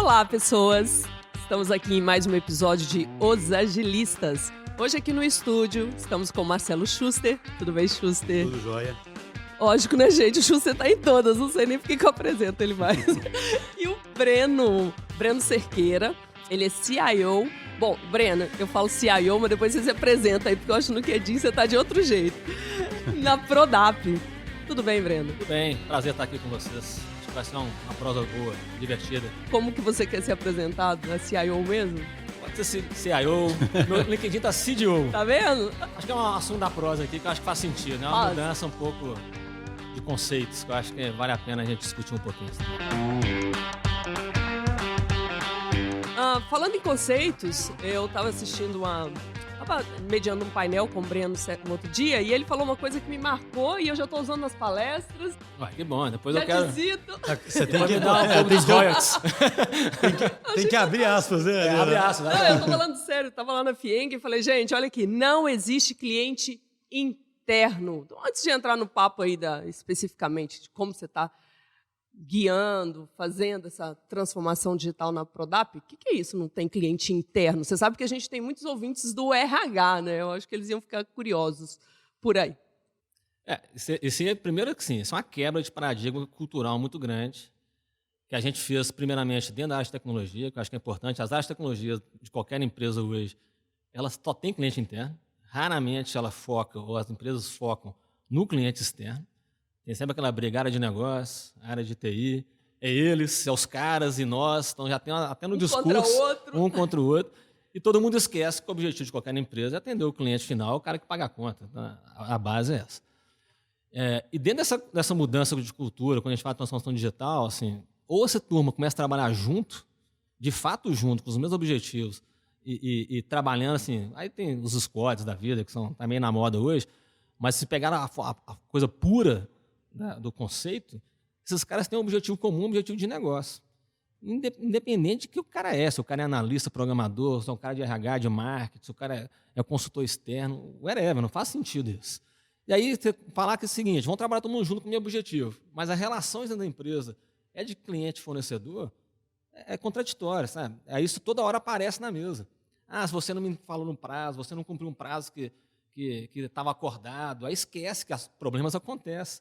Olá, pessoas! Estamos aqui em mais um episódio de Os Agilistas. Hoje aqui no estúdio, estamos com o Marcelo Schuster. Tudo bem, Schuster? Tudo jóia. Lógico, né, gente? O Schuster tá em todas, não sei nem por que eu apresento ele mais. E o Breno Cerqueira, ele é CIO. Bom, Breno, eu falo CIO, mas depois você se apresenta aí, porque eu acho que no LinkedIn você tá de outro jeito. Na Prodap. Tudo bem, Breno? Tudo bem, prazer estar aqui com vocês. Acho que vai ser uma prosa boa, divertida. Como que você quer ser apresentado? É CIO mesmo? Pode ser CIO, no LinkedIn tá CDO. Tá vendo? Acho que é um assunto da prosa aqui que eu acho que faz sentido, né? Uma mudança um pouco de conceitos, que eu acho que vale a pena a gente discutir um pouquinho. Falando em conceitos, eu tava mediando um painel com o Breno no outro dia e ele falou uma coisa que me marcou e eu já tô usando nas palestras. Ué, que bom, depois já eu quero... Você tem que dar um pouco dos royalties. Tem que abrir aspas, né? Abre aspas. Não, eu tô falando sério, eu tava lá na FIENG e falei, gente, olha aqui, não existe cliente interno. Antes de entrar no papo aí especificamente de como você tá guiando, fazendo essa transformação digital na Prodap, o que é isso? Não tem cliente interno? Você sabe que a gente tem muitos ouvintes do RH, né? Eu acho que eles iam ficar curiosos por aí. Primeiro que sim, isso é uma quebra de paradigma cultural muito grande, que a gente fez primeiramente dentro da área de tecnologia, que eu acho que é importante. As áreas de tecnologia de qualquer empresa hoje, elas só têm cliente interno. Raramente ela foca, ou as empresas focam no cliente externo. Tem sempre aquela briga, área de negócio, área de TI, é eles, é os caras e nós, então já tem até no discurso, um contra o outro, e todo mundo esquece que o objetivo de qualquer empresa é atender o cliente final, o cara que paga a conta, então, a base é essa. E dentro dessa mudança de cultura, quando a gente fala de transformação digital, assim, ou essa turma começa a trabalhar junto, de fato junto, com os mesmos objetivos, e trabalhando assim, aí tem os squads da vida, que são também na moda hoje, mas se pegar a coisa pura do conceito, esses caras têm um objetivo comum, um objetivo de negócio. Independente de que o cara é, se o cara é analista, programador, se é um cara de RH, de marketing, se o cara é consultor externo, whatever, não faz sentido isso. E aí você falar que é o seguinte, vamos trabalhar todo mundo junto com o meu objetivo, mas as relações dentro da empresa é de cliente-fornecedor, é contraditório, sabe? Aí isso toda hora aparece na mesa. Se você não me falou no prazo, você não cumpriu um prazo que estava acordado, aí esquece que os problemas acontecem.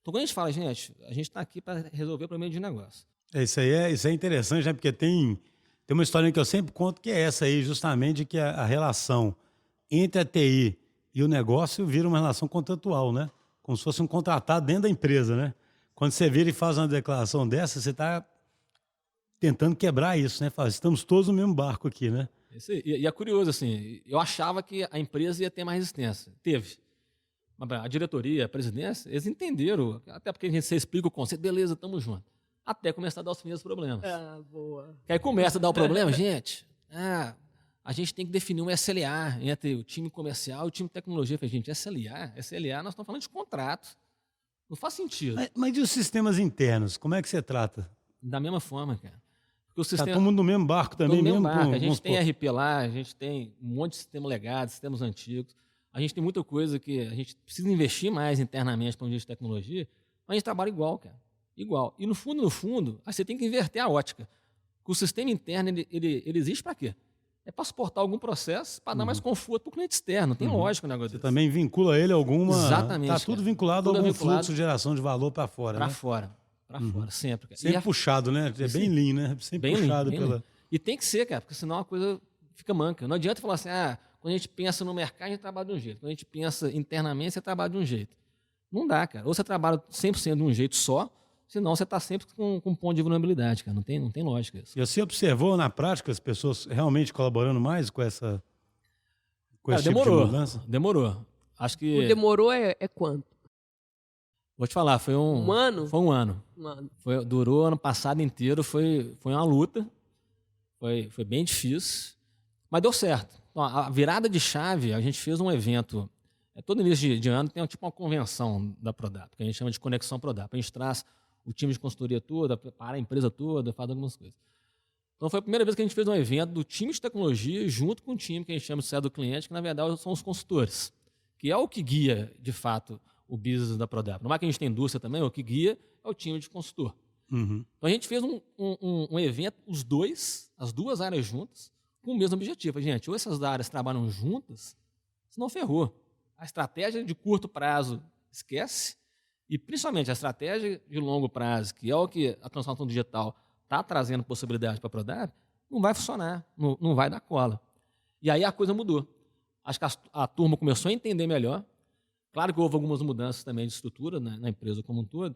Então, quando a gente fala, gente, a gente está aqui para resolver o problema de negócio. Isso é interessante, né? Porque tem uma história que eu sempre conto que é essa aí, justamente, que a relação entre a TI e o negócio vira uma relação contratual, né? Como se fosse um contratado dentro da empresa, né? Quando você vira e faz uma declaração dessa, você está tentando quebrar isso, né? Fala, estamos todos no mesmo barco aqui, né? E é curioso, assim, eu achava que a empresa ia ter mais resistência. Teve. A diretoria, a presidência, eles entenderam, até porque você explica o conceito, beleza, estamos juntos. Até começar a dar os primeiros problemas. Boa. Que aí começa a dar o problema, gente, a gente tem que definir um SLA entre o time comercial e o time de tecnologia. Eu falei, gente, SLA, nós estamos falando de contrato. Não faz sentido. Mas e os sistemas internos, como é que você trata? Da mesma forma, cara. Está todo mundo no mesmo barco também? No mesmo barco. A gente tem RP lá, a gente tem um monte de sistema legado, sistemas antigos. A gente tem muita coisa que a gente precisa investir mais internamente para um dia de tecnologia, mas a gente trabalha igual, cara. Igual. E no fundo, aí você tem que inverter a ótica. O sistema interno, ele existe para quê? É para suportar algum processo, para dar mais conforto para o cliente externo. Tem lógica o negócio desse. Você também vincula ele a alguma... Exatamente. Está tudo vinculado a algum fluxo de geração de valor para fora, Para né? fora, sempre. Cara. Sempre puxado, né? É bem lean, né? Sempre bem puxado lean, pela... E tem que ser, cara, porque senão a coisa fica manca. Não adianta falar assim, quando a gente pensa no mercado, a gente trabalha de um jeito. Quando a gente pensa internamente, você trabalha de um jeito. Não dá, cara. Ou você trabalha 100% de um jeito só, senão você está sempre com um ponto de vulnerabilidade, cara. Não tem lógica isso. E você observou na prática as pessoas realmente colaborando mais com esse tipo de mudança? Demorou. Acho que... O demorou é quanto? Vou te falar, foi um ano? Foi um ano. Durou ano passado inteiro, foi uma luta. Foi bem difícil, mas deu certo. Então, a virada de chave, a gente fez um evento, todo início de ano tem tipo uma convenção da Prodap, que a gente chama de Conexão Prodap. A gente traz o time de consultoria toda, para a empresa toda, faz algumas coisas. Então foi a primeira vez que a gente fez um evento do time de tecnologia junto com o time que a gente chama de do cliente, que na verdade são os consultores, que é o que guia, de fato, o business da Prodap. Não é que a gente tem indústria também, o que guia é o time de consultor. Uhum. Então a gente fez um evento, as duas áreas juntas, com o mesmo objetivo. Gente, ou essas áreas trabalham juntas, senão ferrou. A estratégia de curto prazo esquece, e principalmente a estratégia de longo prazo, que é o que a transformação digital está trazendo possibilidade para a Prodap, não vai funcionar, não vai dar cola. E aí a coisa mudou. Acho que a turma começou a entender melhor. Claro que houve algumas mudanças também de estrutura, né, na empresa como um todo,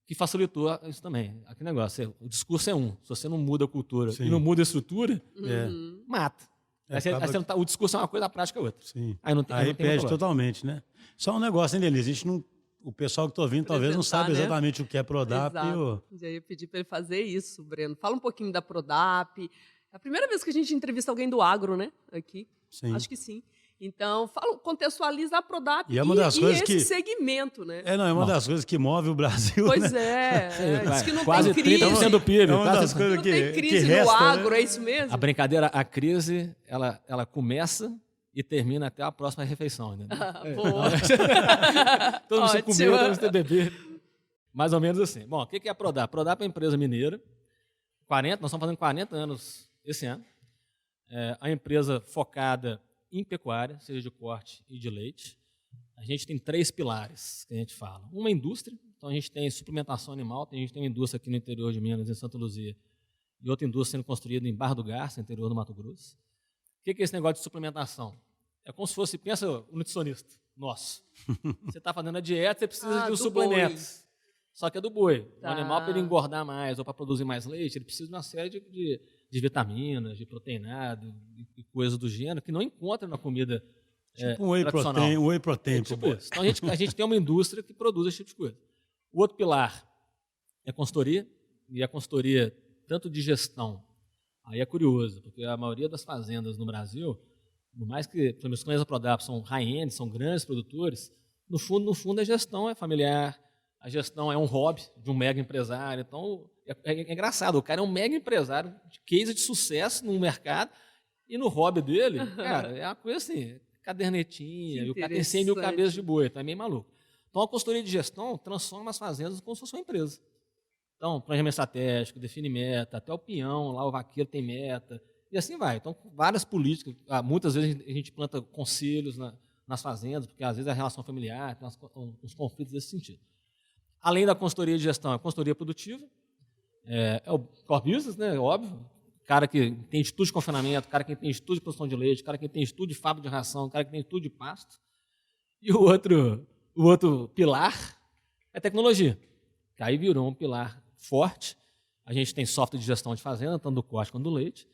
que facilitou isso também. Aquele negócio, o discurso é se você não muda a cultura Sim. e não muda a estrutura, Uhum. mata. O discurso é uma coisa, a prática é outra. Sim. Aí não tem perde muito totalmente, né? Só um negócio, hein, Denise? A gente não, o pessoal que está ouvindo talvez não sabe Apresentar, né? exatamente o que é Prodap. Exato. Já ia pedir para ele fazer isso, Breno. Fala um pouquinho da Prodap. É a primeira vez que a gente entrevista alguém do agro, né? Aqui. Sim. Acho que sim. Então, contextualiza a Prodap E é uma das coisas esse que- segmento, né? É uma das coisas que move o Brasil. Pois né? é. Diz que não Quase tem crise. 30% do PIB. É uma das quase- coisas Não que, tem que crise resta, no agro, né? é isso mesmo? A brincadeira, a crise, ela começa e termina até a próxima refeição. Entendeu? Boa. Todo mundo Ótimo. comer, todo mundo ter beber. Mais ou menos assim. Bom, o que é a Prodap? A Prodap é uma empresa mineira. Nós estamos fazendo 40 anos esse ano. É a empresa focada em pecuária, seja de corte e de leite. A gente tem 3 pilares que a gente fala. Uma é indústria, então a gente tem suplementação animal, a gente tem uma indústria aqui no interior de Minas, em Santa Luzia, e outra indústria sendo construída em Barra do Garça, no interior do Mato Grosso. O que é esse negócio de suplementação? É como se fosse, pensa o nutricionista nosso. Você está fazendo a dieta, você precisa de um do suplemento. boi. Só que é do boi. Tá. O animal, para ele engordar mais ou para produzir mais leite, ele precisa de uma série de vitaminas, de proteinado e coisas do gênero que não encontra na comida Tipo um whey tradicional. protein, um whey protein. Tipo isso. Então a gente tem uma indústria que produz esse tipo de coisa. O outro pilar é a consultoria, e a consultoria tanto de gestão. Aí é curioso, porque a maioria das fazendas no Brasil, por mais que os clientes da Prodap são high-end, são grandes produtores, no fundo a gestão é familiar, a gestão é um hobby de um mega empresário. Então é engraçado, o cara é um mega empresário de case de sucesso no mercado, e no hobby dele, cara, é uma coisa assim, cadernetinha, Que e o cara tem 100 mil interessante. cabeças de boi, tá meio maluco. Então a consultoria de gestão transforma as fazendas como se fosse uma empresa. Então, planejamento estratégico, define meta, até o peão, lá o vaqueiro tem meta, e assim vai. Então, várias políticas, muitas vezes a gente planta conselhos nas fazendas, porque às vezes é a relação familiar, tem uns conflitos desse sentido. Além da consultoria de gestão, a consultoria produtiva, é o core business, né, óbvio, cara que tem estudo de confinamento, cara que tem estudo de produção de leite, cara que tem estudo de fábrica de ração, cara que tem estudo de pasto. E o outro pilar é tecnologia, que aí virou um pilar forte. A gente tem software de gestão de fazenda, tanto do corte quanto do leite.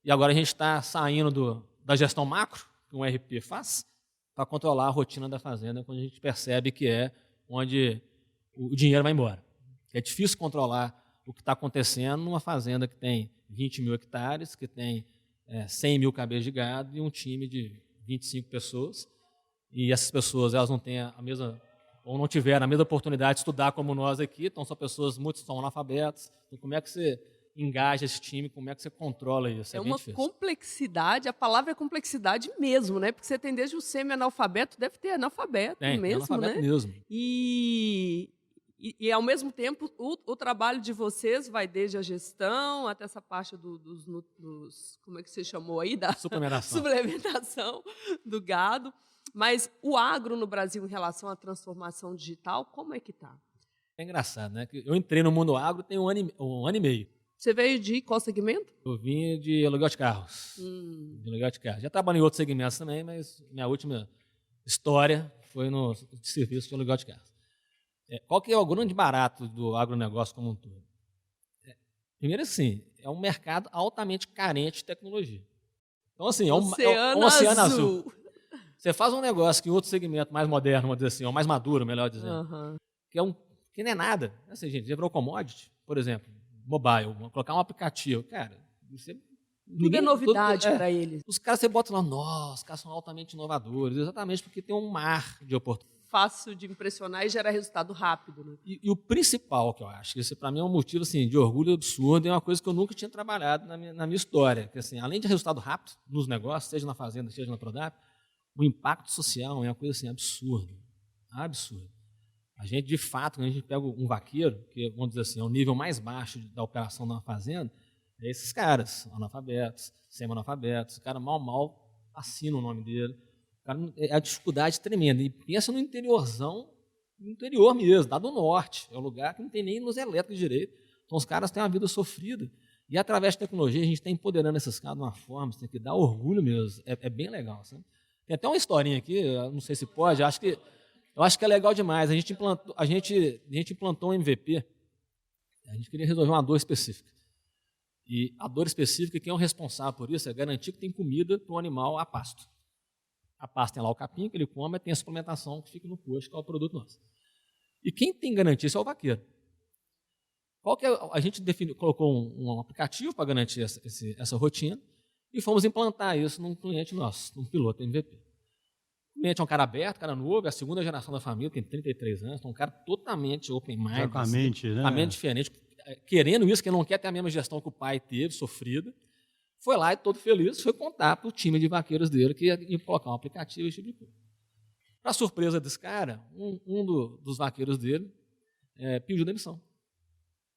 E agora a gente está saindo da gestão macro, que um ERP faz, para controlar a rotina da fazenda, quando a gente percebe que é onde o dinheiro vai embora. É difícil controlar o que está acontecendo numa fazenda que tem 20 mil hectares, que tem 100 mil cabeças de gado e um time de 25 pessoas. E essas pessoas elas não têm a mesma, ou não tiveram a mesma oportunidade de estudar como nós aqui, então são pessoas muito são analfabetas. Então, como é que você engaja esse time, como é que você controla isso? É bem uma difícil. complexidade, a palavra é complexidade mesmo, né? Porque você tem desde o semi-analfabeto, deve ter analfabeto Tem mesmo, analfabeto né? mesmo. E, ao mesmo tempo, o trabalho de vocês vai desde a gestão até essa parte dos como é que você chamou aí? Da Suplementação. suplementação do gado. Mas o agro no Brasil, em relação à transformação digital, como é que está? É engraçado, né? Que eu entrei no mundo agro tem um ano e meio. Você veio de qual segmento? Eu vim de aluguel de carros. De aluguel de carros. Já trabalhei em outros segmentos também, mas minha última história foi no serviço de aluguel de carros. Qual que é o grande barato do agronegócio como um todo? Primeiro, assim, é um mercado altamente carente de tecnologia. Então, assim, é um oceano azul. Você faz um negócio que em outro segmento mais moderno, vamos dizer assim, ou mais maduro, melhor dizendo, que não é nada. Assim, gente, já virou commodity, por exemplo, mobile, colocar um aplicativo. Cara, Tudo é novidade para eles. Os caras, você bota lá, nossa, os caras são altamente inovadores, exatamente porque tem um mar de oportunidades. Fácil de impressionar e gera resultado rápido. Né? E o principal que eu acho, que esse para mim é um motivo assim, de orgulho absurdo, é uma coisa que eu nunca tinha trabalhado na minha história. Que, assim, além de resultado rápido nos negócios, seja na fazenda, seja na Prodap, o impacto social é uma coisa assim, absurda. Absurda. A gente, de fato, quando a gente pega um vaqueiro, que, vamos dizer assim, é o nível mais baixo da operação de uma fazenda, é esses caras, analfabetos, semi-analfabetos, o cara mal assina o nome dele. O cara, é a dificuldade tremenda. E pensa no interiorzão, no interior mesmo, lá do norte. É um lugar que não tem nem luz elétrica direito. Então, os caras têm uma vida sofrida. E, através da tecnologia, a gente está empoderando esses caras de uma forma, você tem que dar orgulho mesmo. É bem legal, sabe? Tem até uma historinha aqui, eu não sei se pode, eu acho que é legal demais. A gente implantou um MVP, a gente queria resolver uma dor específica. E a dor específica, quem é o responsável por isso é garantir que tem comida para o animal a pasto. A pasto tem lá o capim que ele come, tem a suplementação que fica no posto, que é o produto nosso. E quem tem garantia isso é o vaqueiro. A gente colocou um aplicativo para garantir essa rotina e fomos implantar isso num cliente nosso, num piloto MVP. O cliente é um cara aberto, cara novo, é a segunda geração da família, tem 33 anos, então um cara totalmente open mind. Já com a mente, né? A mente diferente, querendo isso, que ele não quer ter a mesma gestão que o pai teve, sofrida. Foi lá e todo feliz, foi contar para o time de vaqueiros dele que ia colocar um aplicativo e esse tipo de coisa. Para surpresa desse cara, dos vaqueiros dele pediu demissão.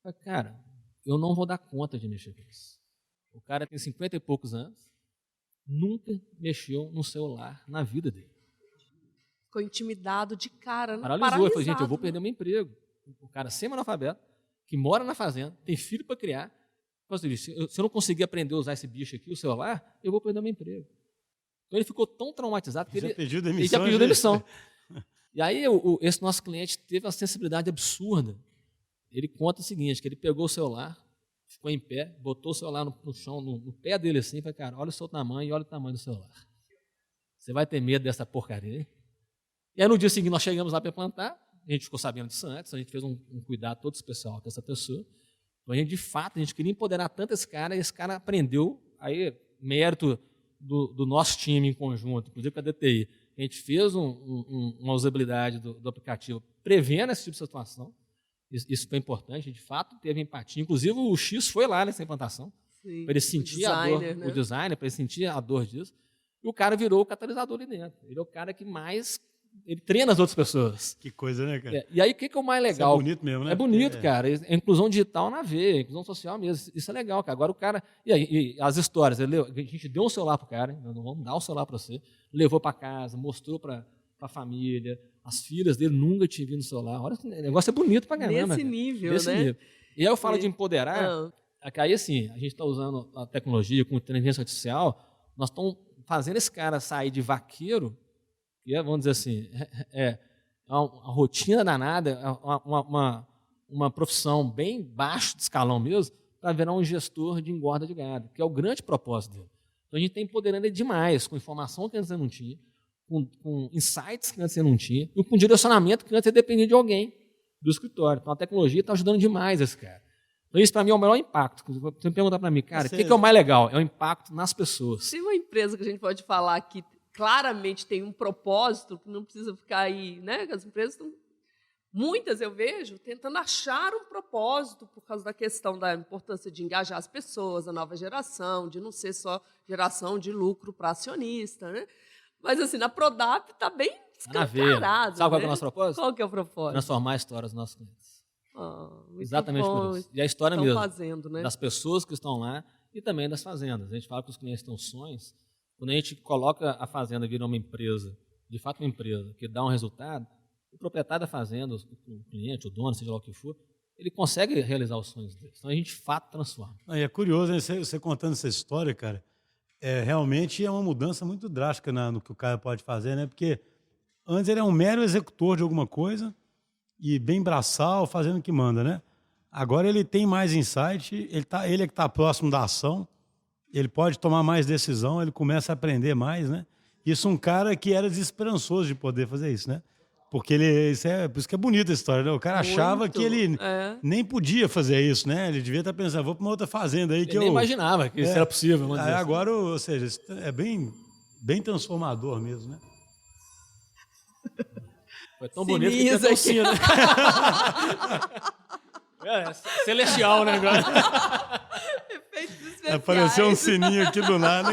Eu falei, cara, eu não vou dar conta de mexer com isso. O cara tem 50 e poucos anos, nunca mexeu no celular na vida dele. Ficou intimidado de cara, né? Paralisou. Eu falei, gente, eu vou perder meu emprego. O cara semi-analfabeto, que mora na fazenda, tem filho para criar. Se eu não conseguir aprender a usar esse bicho aqui, o celular, eu vou perder meu emprego. Então ele ficou tão traumatizado que ele já pediu demissão. E aí esse nosso cliente teve uma sensibilidade absurda. Ele conta o seguinte, que ele pegou o celular, ficou em pé, botou o celular no chão, no pé dele assim, e falou, cara, olha o seu tamanho e olha o tamanho do celular. Você vai ter medo dessa porcaria? E aí no dia seguinte nós chegamos lá para plantar, a gente ficou sabendo disso antes, a gente fez um cuidado todo especial com essa pessoa. Então a gente, de fato, a gente queria empoderar tanto esse cara, e esse cara aprendeu, aí mérito do nosso time em conjunto, inclusive com a DTI. A gente fez uma usabilidade do aplicativo prevendo esse tipo de situação. Isso foi importante, a gente, de fato, teve empatia. Inclusive, o X foi lá nessa implantação, para ele sentir a dor, né? O designer, para ele sentir a dor disso. E o cara virou o catalisador ali dentro. Ele é o cara que mais... Ele treina as outras pessoas. Que coisa, né, cara? E aí, o que é o mais legal? Isso é bonito mesmo, né? É bonito, cara. É inclusão digital na veia, inclusão social mesmo. Isso é legal, cara. Agora o cara... E as histórias, a gente deu um celular pro cara, não vamos dar o celular para você, levou para casa, mostrou para a família, as filhas dele nunca tinham visto no celular. Olha, o negócio é bonito pra caramba. Nesse nível, Nesse né? nível. E aí eu falo de empoderar, aí assim, a gente está usando a tecnologia com inteligência artificial, nós estamos fazendo esse cara sair de vaqueiro, que é, vamos dizer assim, uma rotina danada, uma profissão bem baixo de escalão mesmo, para virar um gestor de engorda de gado, que é o grande propósito dele. Então a gente está empoderando ele demais, com informação que antes ele não tinha, com insights que antes ele não tinha, e com direcionamento que antes ele dependia de alguém do escritório. Então a tecnologia está ajudando demais esse cara. Então isso para mim é o melhor impacto. Você me perguntar para mim, cara, o que é o mais legal? É o impacto nas pessoas. Tem uma empresa que a gente pode falar que claramente tem um propósito, que não precisa ficar aí, né? As empresas estão, muitas eu vejo, tentando achar um propósito por causa da questão da importância de engajar as pessoas, a nova geração, de não ser só geração de lucro para acionista, né? Mas assim, na Prodap está bem escancarado. Sabe qual é o nosso propósito? Qual que é o propósito? Transformar a história dos nossos clientes. Exatamente bom. por isso. E a história mesmo, fazendo, né? das pessoas que estão lá e também das fazendas. A gente fala que os clientes têm sonhos. Quando a gente coloca a fazenda virar uma empresa, de fato uma empresa, que dá um resultado, o proprietário da fazenda, o cliente, o dono, seja lá o que for, ele consegue realizar os sonhos dele. Então a gente, de fato, transforma. É curioso, né? Você contando essa história, cara, realmente é uma mudança muito drástica no que o cara pode fazer, né? Porque antes ele é um mero executor de alguma coisa e bem braçal, fazendo o que manda, né? Agora ele tem mais insight, ele é que está próximo da ação, ele pode tomar mais decisão, ele começa a aprender mais, né? Isso um cara que era desesperançoso de poder fazer isso, né? Porque por isso que é bonita a história, né? O cara achava que ele nem podia fazer isso, né? Ele devia estar pensando, vou para uma outra fazenda aí que ele nem imaginava que isso era possível. Aí agora, ou seja, é bem transformador mesmo, né? Foi tão bonito que até o sino. Celestial, né? Efeitos especiais. Apareceu um sininho aqui do nada.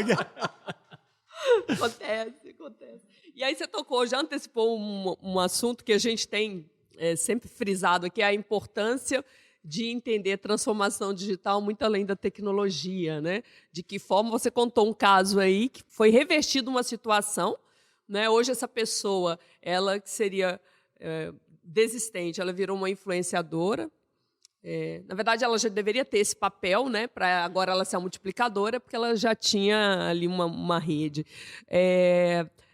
Acontece. E aí você tocou, já antecipou um assunto que a gente tem sempre frisado aqui a importância de entender transformação digital muito além da tecnologia, né? De que forma você contou um caso aí que foi revestido uma situação, né? Hoje essa pessoa, ela que seria desistente, ela virou uma influenciadora. Na verdade, ela já deveria ter esse papel, né? Para agora ela ser a multiplicadora, porque ela já tinha ali uma rede.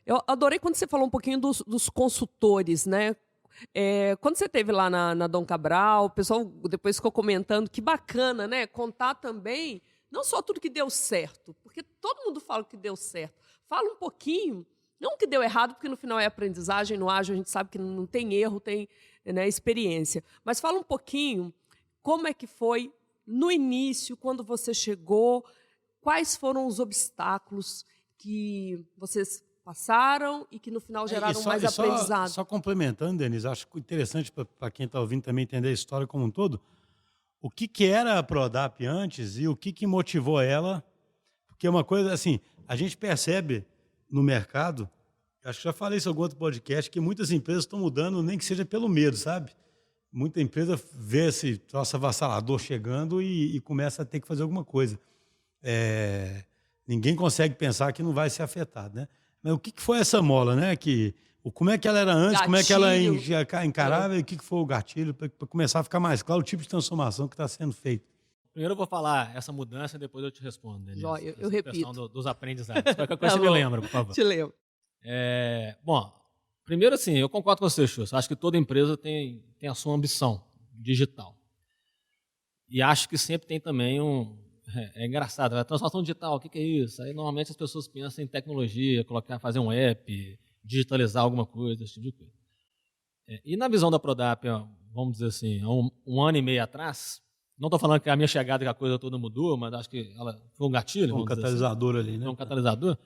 Eu adorei quando você falou um pouquinho dos consultores, né? Quando você esteve lá na Dom Cabral, o pessoal depois ficou comentando que bacana, né? Contar também, não só tudo que deu certo, porque todo mundo fala que deu certo. Fala um pouquinho, não que deu errado, porque no final é aprendizagem, no ágil a gente sabe que não tem erro, tem, né, experiência. Mas fala um pouquinho como é que foi no início, quando você chegou, quais foram os obstáculos que vocês passaram e que no final geraram mais aprendizado. Só complementando, Denise, acho interessante para quem está ouvindo também entender a história como um todo, o que era a Prodap antes e o que motivou ela, porque é uma coisa assim, a gente percebe no mercado, acho que já falei isso em algum outro podcast, que muitas empresas estão mudando, nem que seja pelo medo, sabe? Muita empresa vê esse troço avassalador chegando e começa a ter que fazer alguma coisa. Ninguém consegue pensar que não vai ser afetado, né? Mas o que foi essa mola, né? Como é que ela era antes, gatilho. Como é que ela encarava e o que foi o gatilho para começar a ficar mais claro o tipo de transformação que está sendo feito? Primeiro eu vou falar essa mudança e depois eu te respondo, Denise. Eu repito. Dos aprendizados. Qualquer coisa você me lembra, por favor. Te lembro. Bom, primeiro assim, eu concordo com você, Xuxa. Acho que toda empresa tem a sua ambição digital. E acho que sempre tem também É engraçado, a transformação digital, o que é isso? Aí normalmente as pessoas pensam em tecnologia, fazer um app, digitalizar alguma coisa, esse tipo de coisa. E na visão da Prodap, vamos dizer assim, há um ano e meio atrás, não estou falando que a minha chegada que a coisa toda mudou, mas acho que ela foi um gatilho. Um catalisador assim. Ali, né? Um catalisador.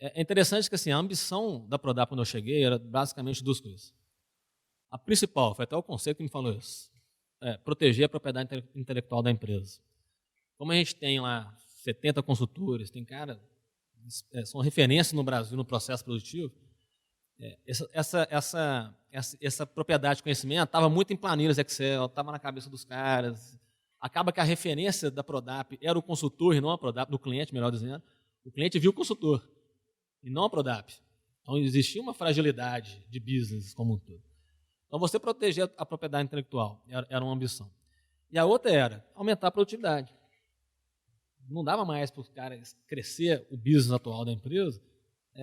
É interessante que assim, a ambição da Prodap quando eu cheguei era basicamente duas coisas. A principal, foi até o conceito que me falou isso, proteger a propriedade intelectual da empresa. Como a gente tem lá 70 consultores, tem são referências no Brasil no processo produtivo, essa propriedade de conhecimento estava muito em planilhas Excel, estava na cabeça dos caras. Acaba que a referência da Prodap era o consultor e não a Prodap, do cliente, melhor dizendo. O cliente viu o consultor e não a Prodap. Então existia uma fragilidade de business como um todo. Então você proteger a propriedade intelectual era uma ambição. E a outra era aumentar a produtividade. Não dava mais para os caras crescer o business atual da empresa,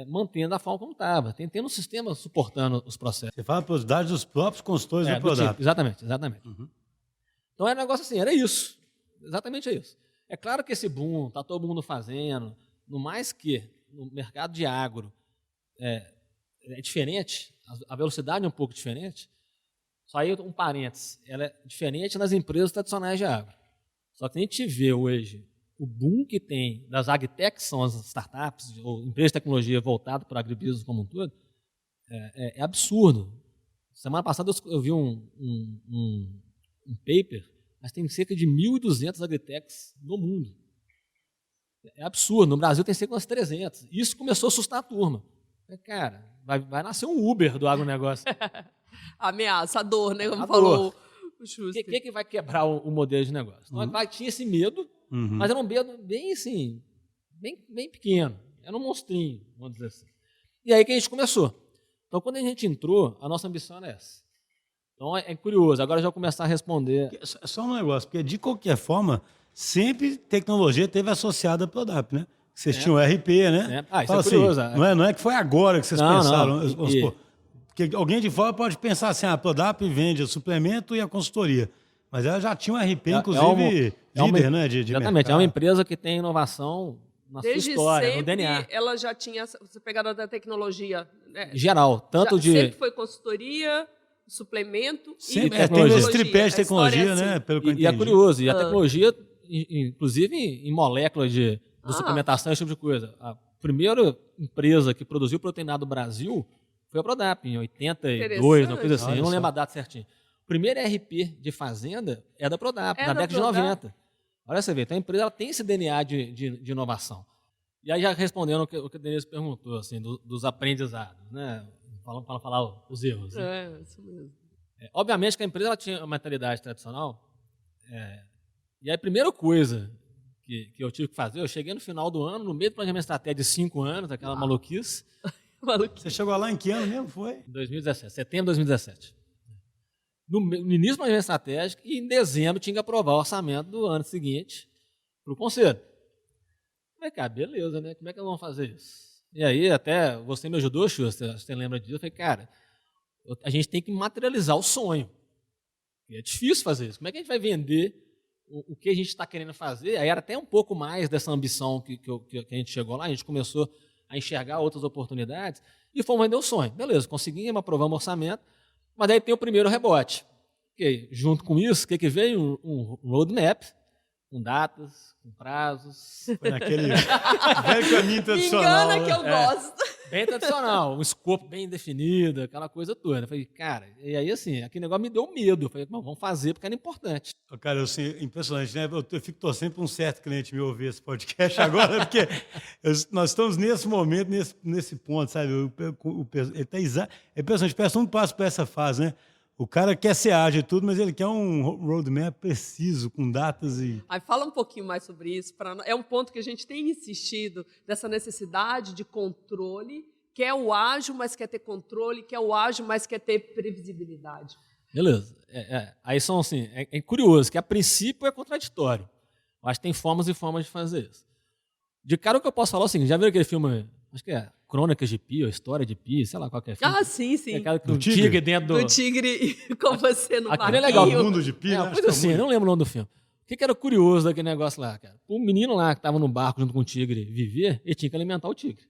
mantendo a forma como estava, tendo um sistema suportando os processos. Você fala a produtividade dos próprios consultores da Prodap. Tipo, exatamente. Uhum. Então era um negócio assim, era isso. Exatamente isso. É claro que esse boom, está todo mundo fazendo, no mais que no mercado de agro é diferente, a velocidade é um pouco diferente. Só aí um parênteses, ela é diferente nas empresas tradicionais de agro. Só que a gente vê hoje o boom que tem das agtechs, são as startups ou empresas de tecnologia voltadas para o agribusiness como um todo, é absurdo. Semana passada eu vi um paper, mas tem cerca de 1.200 agtechs no mundo. É absurdo. No Brasil tem cerca de umas 300. Isso começou a assustar a turma. Cara, vai nascer um Uber do agronegócio. Ameaçador, né? Como falou o Schuster. O que vai quebrar o modelo de negócio? Então, tinha esse medo, mas era um medo bem assim, bem pequeno. Era um monstrinho, vamos dizer assim. E aí que a gente começou. Então, quando a gente entrou, a nossa ambição era essa. Então, é curioso. Agora eu já vou começar a responder. Só um negócio, porque de qualquer forma, sempre tecnologia esteve associada à Prodap, né? Vocês tinham RP, né? Isso é curioso. Assim, não é que foi agora que vocês pensaram. Porque alguém de fora pode pensar assim, a Prodap vende o suplemento e a consultoria. Mas ela já tinha um RP, inclusive, líder, né? De exatamente, mercado. é uma empresa que tem inovação na sua história, no DNA. Ela já tinha essa pegada da tecnologia. Né? Geral, tanto sempre foi consultoria, suplemento e tecnologia. Tem esse tripé de tecnologia, né? Pelo que eu entendi. E é curioso, e a tecnologia, inclusive em moléculas de suplementação, esse tipo de coisa. A primeira empresa que produziu proteína do Brasil foi a Prodap, em 82, uma coisa assim. Eu não lembro a data certinho. O primeiro RP de fazenda é da Prodap, na década de 90. Olha você vê, então a empresa ela tem esse DNA de inovação. E aí já respondendo o que a Denise perguntou, assim, dos aprendizados, né? Para falar os erros. Né? Isso mesmo. Obviamente que a empresa ela tinha uma mentalidade tradicional. E aí a primeira coisa que eu tive que fazer, eu cheguei no final do ano, no meio do planejamento estratégico de 5 anos, aquela maluquice. Você chegou lá em que ano mesmo? Foi? 2017, setembro de 2017. No início do planejamento estratégico, e em dezembro tinha que aprovar o orçamento do ano seguinte para o conselho. Falei, cara, beleza, né? Como é que nós vamos fazer isso? E aí, até você me ajudou, Schuster, você lembra disso? Eu falei, cara, a gente tem que materializar o sonho. E é difícil fazer isso. Como é que a gente vai vender o que a gente está querendo fazer? Aí era até um pouco mais dessa ambição que a gente chegou lá, a gente começou a enxergar outras oportunidades e fomos vender o sonho. Beleza, conseguimos, aprovamos o orçamento, mas aí tem o primeiro rebote. Okay, junto com isso, o que veio? Um roadmap, com datas, com prazos. Foi naquele velho caminho tradicional. Me engana que eu gosto. Bem tradicional, um escopo bem definido, aquela coisa toda. Eu falei, cara, e aí assim, aquele negócio me deu medo. Eu falei, não, vamos fazer porque era importante. Cara, eu, assim, impressionante, né? Eu fico torcendo para um certo cliente me ouvir esse podcast agora, porque nós estamos nesse momento, nesse ponto, sabe? Ele tá é impressionante, parece um passo para essa fase, né? O cara quer ser ágil e tudo, mas ele quer um roadmap preciso, com datas e... Aí fala um pouquinho mais sobre isso. É um ponto que a gente tem insistido, dessa necessidade de controle, quer o ágil, mas quer ter controle, quer o ágil, mas quer ter previsibilidade. Beleza. Aí são assim, é curioso, que a princípio é contraditório. Eu acho que tem formas e formas de fazer isso. De cara o que eu posso falar é o seguinte, já viram aquele filme, acho que é Crônicas de Pi, ou História de Pi, sei lá qual que é. Ah, sim, sim. É aquela com o tigre dentro do... Do tigre com você no Aquele barquinho. é legal. O Mundo de Pi, né? Coisa assim, eu não lembro o nome do filme. O que era curioso daquele negócio lá, cara? O menino lá que estava no barco junto com o tigre viver, ele tinha que alimentar o tigre.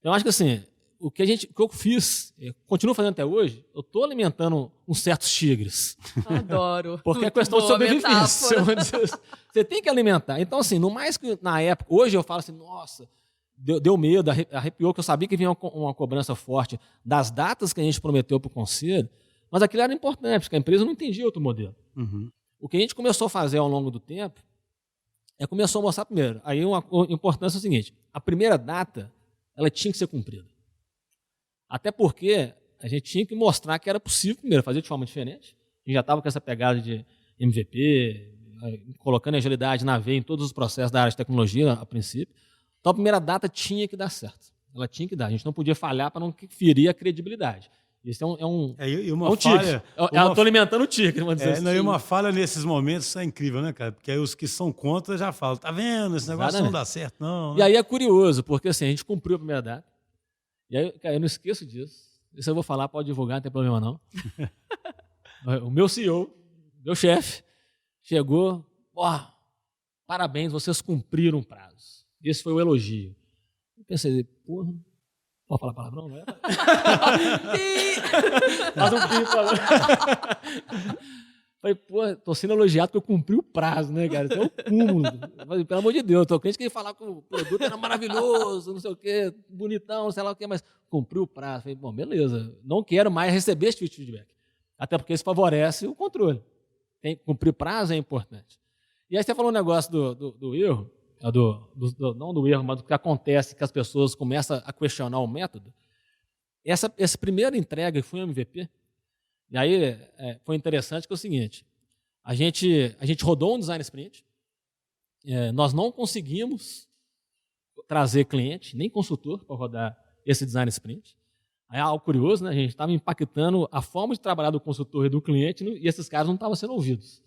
Eu acho que assim, o que eu fiz, eu continuo fazendo até hoje, eu estou alimentando uns certos tigres. Adoro. Porque é Muito questão de boa sobrevivência. metáfora. Você tem que alimentar. Então, assim, no mais que na época, hoje eu falo assim, nossa, deu medo, arrepiou, que eu sabia que vinha uma cobrança forte das datas que a gente prometeu para o conselho, mas aquilo era importante, porque a empresa não entendia outro modelo. Uhum. O que a gente começou a fazer ao longo do tempo começou a mostrar primeiro. Aí a importância é o seguinte, a primeira data, ela tinha que ser cumprida. Até porque a gente tinha que mostrar que era possível, primeiro, fazer de forma diferente. A gente já estava com essa pegada de MVP, colocando agilidade na veia em todos os processos da área de tecnologia, a princípio. Então, a primeira data tinha que dar certo. Ela tinha que dar. A gente não podia falhar para não ferir a credibilidade. Isso é um falha, tigre. Eu estou alimentando o tigre. E uma falha nesses momentos é incrível, né, cara? Porque aí os que são contra já falam, tá vendo? Esse negócio não dá certo, não. Né? E aí é curioso, porque assim, a gente cumpriu a primeira data. E aí, cara, eu não esqueço disso. Isso eu vou falar, pode divulgar, não tem problema não. O meu CEO, meu chefe, chegou, parabéns, vocês cumpriram o prazo. Esse foi o elogio. Eu pensei, porra, pode falar palavrão, não é? Faz um pi, falou. Falei, pô, tô sendo elogiado porque eu cumpri o prazo, né, cara? Isso é um cúmulo. Falei, pelo amor de Deus, tô crente que ele falar que o produto era maravilhoso, não sei o quê, bonitão, sei lá o quê, mas cumpriu o prazo. Falei, bom, beleza, não quero mais receber esse feedback. Até porque isso favorece o controle. Cumprir prazo é importante. E aí você falou um negócio do erro, não do erro, mas do que acontece, que as pessoas começam a questionar o método. Essa primeira entrega foi um MVP. E aí foi interessante que é o seguinte, a gente rodou um design sprint, nós não conseguimos trazer cliente, nem consultor para rodar esse design sprint. Aí é algo curioso, né? A gente estava impactando a forma de trabalhar do consultor e do cliente e esses caras não estavam sendo ouvidos.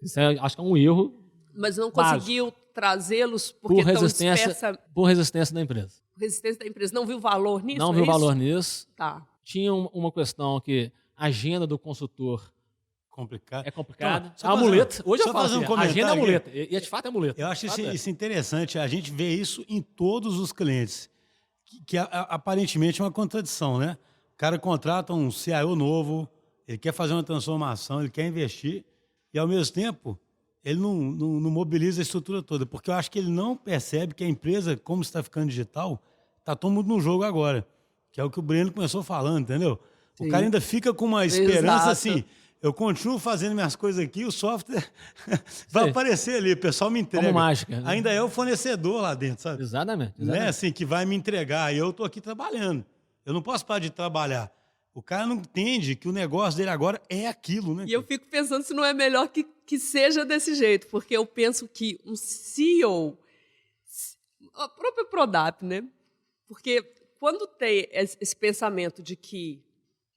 Isso acho que é um erro. Mas não conseguiu trazê-los porque estão dispersa... Por resistência da empresa. Resistência da empresa. Não viu valor nisso? Não viu valor nisso. Tá. Tinha uma questão que a agenda do consultor complicado. É complicado. Então, a muleta. Hoje eu falo assim, a agenda é muleta. E de fato é muleta. Eu acho isso interessante. A gente vê isso em todos os clientes. Que aparentemente é uma contradição, né? O cara contrata um CIO novo, ele quer fazer uma transformação, ele quer investir, e ao mesmo tempo ele não mobiliza a estrutura toda, porque eu acho que ele não percebe que a empresa, como está ficando digital, está todo mundo no jogo agora, que é o que o Breno começou falando, entendeu? Sim. O cara ainda fica com uma esperança assim, eu continuo fazendo minhas coisas aqui, o software vai aparecer ali, o pessoal me entrega. Como mágica. Né? Ainda é o fornecedor lá dentro, sabe? Exatamente. Não é assim que vai me entregar, e eu estou aqui trabalhando. Eu não posso parar de trabalhar. O cara não entende que o negócio dele agora é aquilo, né? E eu fico pensando se não é melhor que seja desse jeito, porque eu penso que um CEO, a própria Prodap, né? Porque quando tem esse pensamento de que,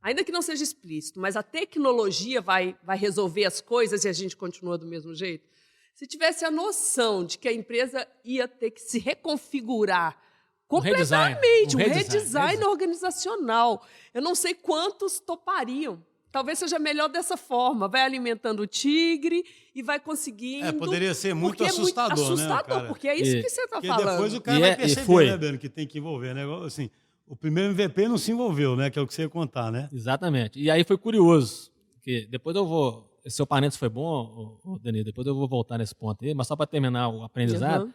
ainda que não seja explícito, mas a tecnologia vai resolver as coisas e a gente continua do mesmo jeito, se tivesse a noção de que a empresa ia ter que se reconfigurar completamente, um redesign organizacional, eu não sei quantos topariam. Talvez seja melhor dessa forma, vai alimentando o tigre e vai conseguindo... Poderia ser muito assustador, né, assustador, cara? Porque é isso que você está falando. Porque depois o cara vai perceber, né, Beno, que tem que envolver, né? Assim, o primeiro MVP não se envolveu, né? Que é o que você ia contar, né? Exatamente. E aí foi curioso, porque depois eu vou... Esse seu parênteses foi bom, Danilo, depois eu vou voltar nesse ponto aí, mas só para terminar o aprendizado,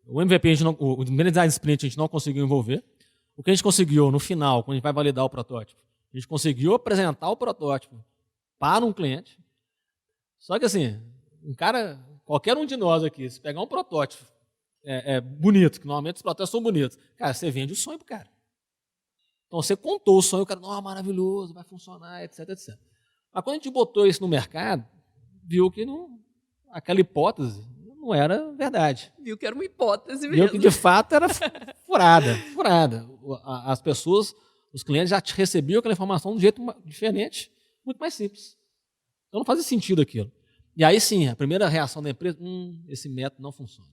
o MVP, o primeiro design sprint a gente não conseguiu envolver. O que a gente conseguiu no final, quando a gente vai validar o protótipo, a gente conseguiu apresentar o protótipo para um cliente. Só que assim, qualquer um de nós aqui, se pegar um protótipo bonito, que normalmente os protótipos são bonitos, cara, você vende o sonho pro cara. Então você contou o sonho, o cara, maravilhoso, vai funcionar, etc, etc. Mas quando a gente botou isso no mercado, viu que aquela hipótese não era verdade. Viu que era uma hipótese mesmo. Viu que de fato era furada. As pessoas, os clientes já recebiam aquela informação de um jeito diferente, muito mais simples. Então não fazia sentido aquilo. E aí sim, a primeira reação da empresa, esse método não funciona.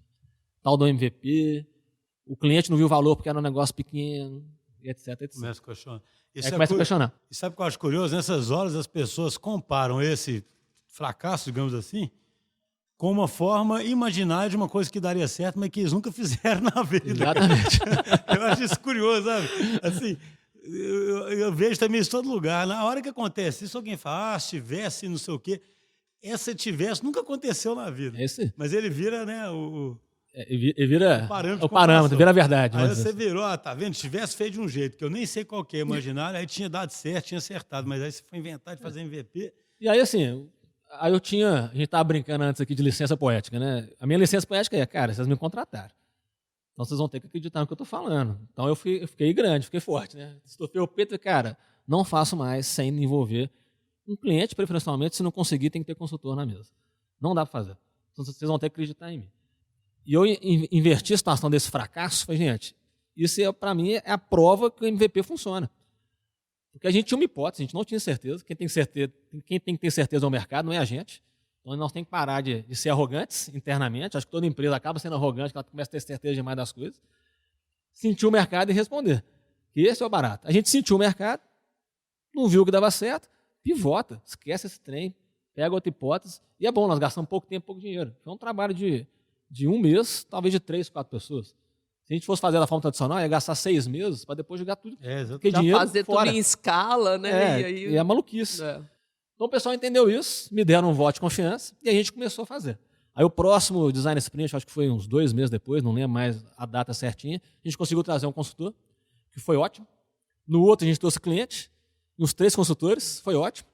Tal do MVP, o cliente não viu o valor porque era um negócio pequeno, etc, etc. Começa a questionar. Começa a questionar. E sabe o que eu acho curioso? Nessas horas as pessoas comparam esse fracasso, digamos assim, com uma forma imaginária de uma coisa que daria certo, mas que eles nunca fizeram na vida. Exatamente. Eu acho isso curioso, sabe? Assim, eu vejo também isso em todo lugar. Na hora que acontece isso, alguém fala, se tivesse, não sei o quê. Essa tivesse nunca aconteceu na vida. Esse? Mas ele vira, né, vira o parâmetro, vira a verdade. Aí você virou, tá vendo? Se tivesse feito de um jeito que eu nem sei qual que é imaginário, aí tinha dado certo, tinha acertado. Mas aí você foi inventar de fazer MVP. E aí, assim, a gente estava brincando antes aqui de licença poética, né? A minha licença poética é, cara, vocês me contrataram. Então vocês vão ter que acreditar no que eu estou falando. Então eu fiquei grande, fiquei forte, né? Estufei o peito e, cara, não faço mais sem envolver um cliente, preferencialmente, se não conseguir, tem que ter consultor na mesa. Não dá para fazer. Então vocês vão ter que acreditar em mim. E eu inverti a situação desse fracasso, falei, gente, isso para mim é a prova que o MVP funciona. Porque a gente tinha uma hipótese, a gente não tinha certeza. Quem tem que ter certeza é o mercado, não é a gente. Então nós temos que parar de ser arrogantes internamente. Acho que toda empresa acaba sendo arrogante, ela começa a ter certeza demais das coisas. Sentir o mercado e responder. E esse é o barato. A gente sentiu o mercado, não viu que dava certo, pivota, esquece esse trem, pega outra hipótese. E é bom, nós gastamos pouco tempo, pouco dinheiro. Foi um trabalho de um mês, talvez de 3, 4 pessoas. Se a gente fosse fazer da forma tradicional, ia gastar 6 meses para depois jogar tudo. Exatamente. Já fazer fora. Tudo em escala, né? E é maluquice. Então o pessoal entendeu isso, me deram um voto de confiança e a gente começou a fazer. Aí o próximo Design Sprint, acho que foi uns 2 meses depois, não lembro mais a data certinha, a gente conseguiu trazer um consultor, que foi ótimo. No outro a gente trouxe cliente, uns 3 consultores, foi ótimo.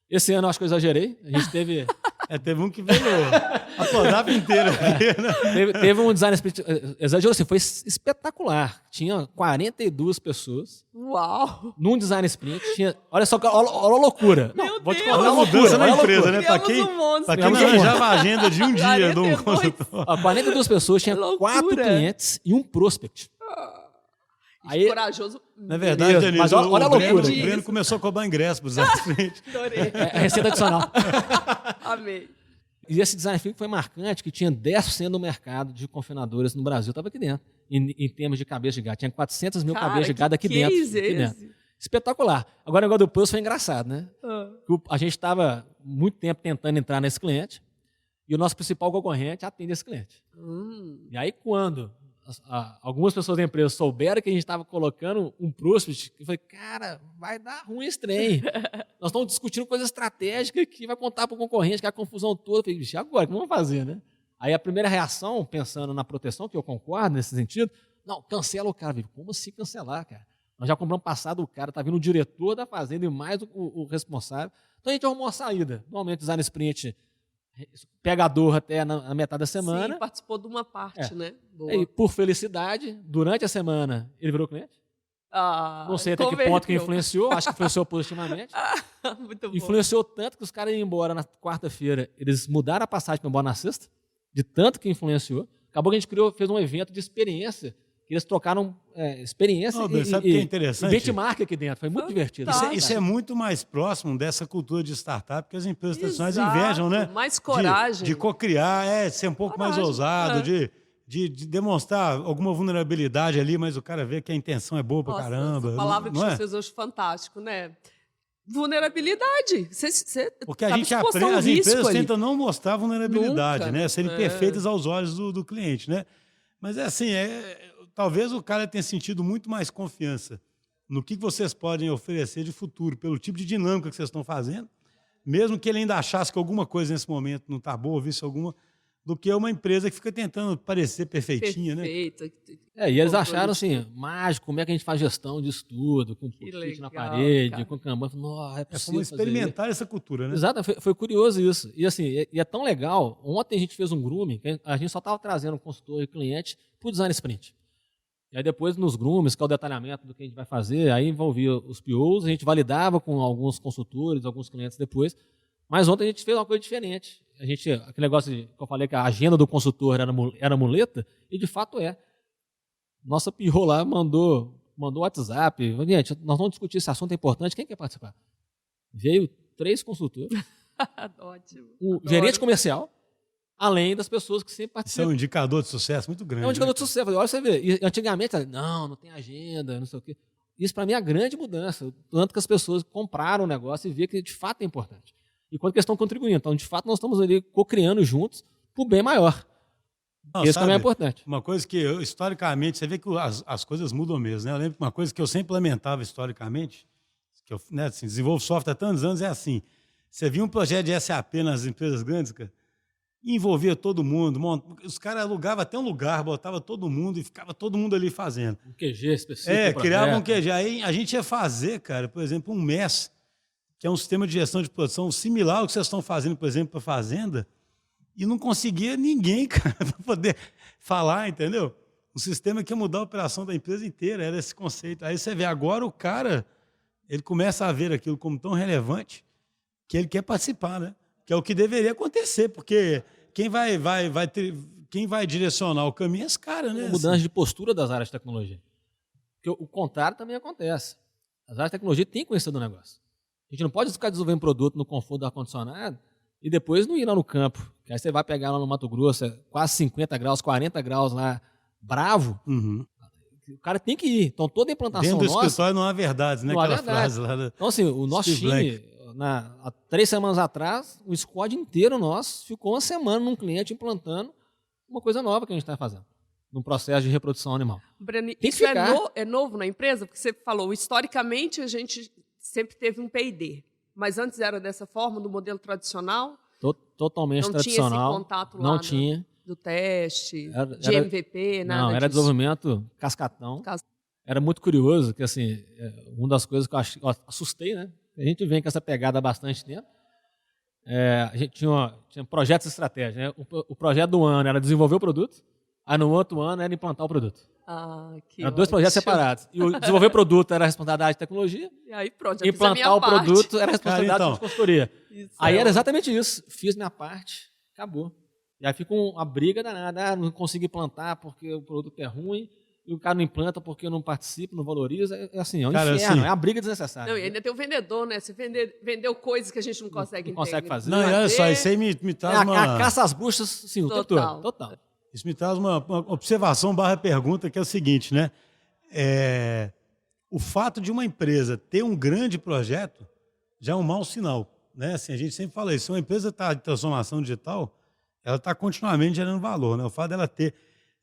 Esse ano acho que eu exagerei, a gente teve... Teve um que veio a Prodap inteira. Teve um Design Sprint, exagerou assim, foi espetacular. Tinha 42 pessoas. Uau! Num Design Sprint, tinha... Olha só, olha a loucura. Não, vou te contar uma mudança na empresa, né? Para quem não arranjava a agenda de um dia de um consultor. 42 pessoas, tinha 4 clientes e um prospect. Aí, corajoso. Na verdade, Danilo, mas olha a loucura. O Breno começou a cobrar ingresso para os Design Sprint. Adorei. É receita adicional. Amei. E esse Design Sprint foi marcante, que tinha 10% do mercado de confinadores no Brasil. Estava aqui dentro, em termos de cabeça de gado. Tinha 400 mil cabeças de gado aqui dentro. Espetacular. Agora, o negócio do Pulse foi engraçado, né? A gente estava muito tempo tentando entrar nesse cliente e o nosso principal concorrente atende esse cliente. E aí, quando algumas pessoas da empresa souberam que a gente estava colocando um prospect, eu falei, cara, vai dar ruim esse trem. Nós estamos discutindo coisa estratégica que vai contar para o concorrente, que é a confusão toda. Eu falei, vixe, agora, o que vamos fazer, né? Aí a primeira reação, pensando na proteção, que eu concordo nesse sentido, não, cancela o cara. Como assim cancelar, cara? Nós já compramos passado o cara, está vindo o diretor da fazenda e mais o responsável. Então a gente arrumou uma saída. Normalmente, Design Sprint pegador até na metade da semana. Sim, participou de uma parte, né? E, por felicidade, durante a semana, ele virou cliente. Não sei até que ponto que influenciou, acho que influenciou positivamente. Muito bom. Influenciou tanto que os caras iam embora na quarta-feira, eles mudaram a passagem para embora na sexta, de tanto que influenciou. Acabou que a gente fez um evento de experiência, que eles trocaram experiência sabe o que é interessante? E benchmark aqui dentro. Foi muito divertido. Isso é muito mais próximo dessa cultura de startup que as empresas tradicionais invejam, né? Mais coragem. De co-criar, ser um pouco mais ousado, de demonstrar alguma vulnerabilidade ali, mas o cara vê que a intenção é boa pra caramba. Essa palavra que não você usou, fantástico, né? Vulnerabilidade. Porque a gente aprende, as empresas tentam não mostrar vulnerabilidade, né? Serem perfeitas aos olhos do cliente, né? Mas é assim, talvez o cara tenha sentido muito mais confiança no que vocês podem oferecer de futuro, pelo tipo de dinâmica que vocês estão fazendo, mesmo que ele ainda achasse que alguma coisa nesse momento não está boa, visse alguma, do que uma empresa que fica tentando parecer perfeitinha, né? E eles acharam assim, mágico, como é que a gente faz gestão disso tudo, com post-it na parede, cara. Com Kanban. Nossa, é possível experimentar essa cultura, né? Exato, foi curioso isso. E assim, é tão legal. Ontem a gente fez um grooming, a gente só estava trazendo um consultor e cliente para o design sprint. E aí depois nos grooms, que é o detalhamento do que a gente vai fazer, aí envolvia os POs, a gente validava com alguns consultores, alguns clientes depois. Mas ontem a gente fez uma coisa diferente. Aquele negócio que eu falei que a agenda do consultor era muleta, e de fato é. Nossa PO lá mandou WhatsApp. Gente, nós vamos discutir esse assunto, é importante. Quem quer participar? Veio 3 consultores. Ótimo. O gerente comercial, além das pessoas que sempre participam. Isso é um indicador de sucesso muito grande. É um indicador de sucesso. Olha, você vê. E antigamente, não tem agenda, não sei o quê. Isso, para mim, é a grande mudança. Tanto que as pessoas compraram o negócio e vê que, de fato, é importante. E quanto que eles estão contribuindo. Então, de fato, nós estamos ali co-criando juntos para o bem maior. Isso também é importante. Uma coisa que, historicamente, você vê que as coisas mudam mesmo, né? Eu lembro que uma coisa que eu sempre lamentava historicamente, que eu desenvolvo software há tantos anos, é assim, você via um projeto de SAP nas empresas grandes, cara, e envolvia todo mundo, os caras alugavam até um lugar, botavam todo mundo e ficava todo mundo ali fazendo. Um QG específico. Criavam um QG. Aí a gente ia fazer, cara, por exemplo, um MES, que é um sistema de gestão de produção similar ao que vocês estão fazendo, por exemplo, para a Fazenda, e não conseguia ninguém, cara, para poder falar, entendeu? Um sistema que ia mudar a operação da empresa inteira, era esse conceito. Aí você vê, agora o cara, ele começa a ver aquilo como tão relevante que ele quer participar, né? Que é o que deveria acontecer, porque quem vai direcionar o caminho é esse cara, né? Uma mudança de postura das áreas de tecnologia. Porque o contrário também acontece. As áreas de tecnologia têm que conhecer do negócio. A gente não pode ficar desenvolvendo produto no conforto do ar-condicionado e depois não ir lá no campo. Que aí você vai pegar lá no Mato Grosso, quase 50 graus, 40 graus lá, bravo. Uhum. O cara tem que ir. Então, toda a implantação dentro do escritório não há verdades, né? Aquela frase lá. Então, assim, o nosso time, há 3 semanas atrás, o squad inteiro nosso ficou uma semana num cliente implantando uma coisa nova que a gente está fazendo, num processo de reprodução animal. Breno, isso é novo na empresa? Porque você falou, historicamente, a gente sempre teve um P&D. Mas antes era dessa forma, do modelo tradicional? Totalmente não tradicional. Não tinha esse contato lá não tinha. Do teste, de MVP, nada Não, era disso. Desenvolvimento cascatão. Era muito curioso, que assim, uma das coisas que eu assustei, né? A gente vem com essa pegada há bastante tempo. A gente tinha projetos estratégicos, né? O projeto do ano era desenvolver o produto, aí no outro ano era implantar o produto. Eram 2 projetos separados. E o desenvolver o produto era a responsabilidade de tecnologia. E aí pronto, implantar o produto era a responsabilidade de consultoria. Aí era exatamente isso. Fiz minha parte, acabou. E aí fica uma briga danada. Não consegui implantar porque o produto é ruim. E o cara não implanta porque eu não participo, não valoriza. É assim, é um inferno. Assim, é uma briga desnecessária. Não, e ainda tem o vendedor, né? Você vendeu coisas que a gente não consegue consegue fazer. Não, olha só, isso aí me traz uma... A caça às bruxas, sim, o tempo todo. Total. Isso me traz uma observação / pergunta, que é o seguinte, né? O fato de uma empresa ter um grande projeto já é um mau sinal, né? Assim, a gente sempre fala isso. Se uma empresa está de transformação digital, ela está continuamente gerando valor, né? O fato dela ter...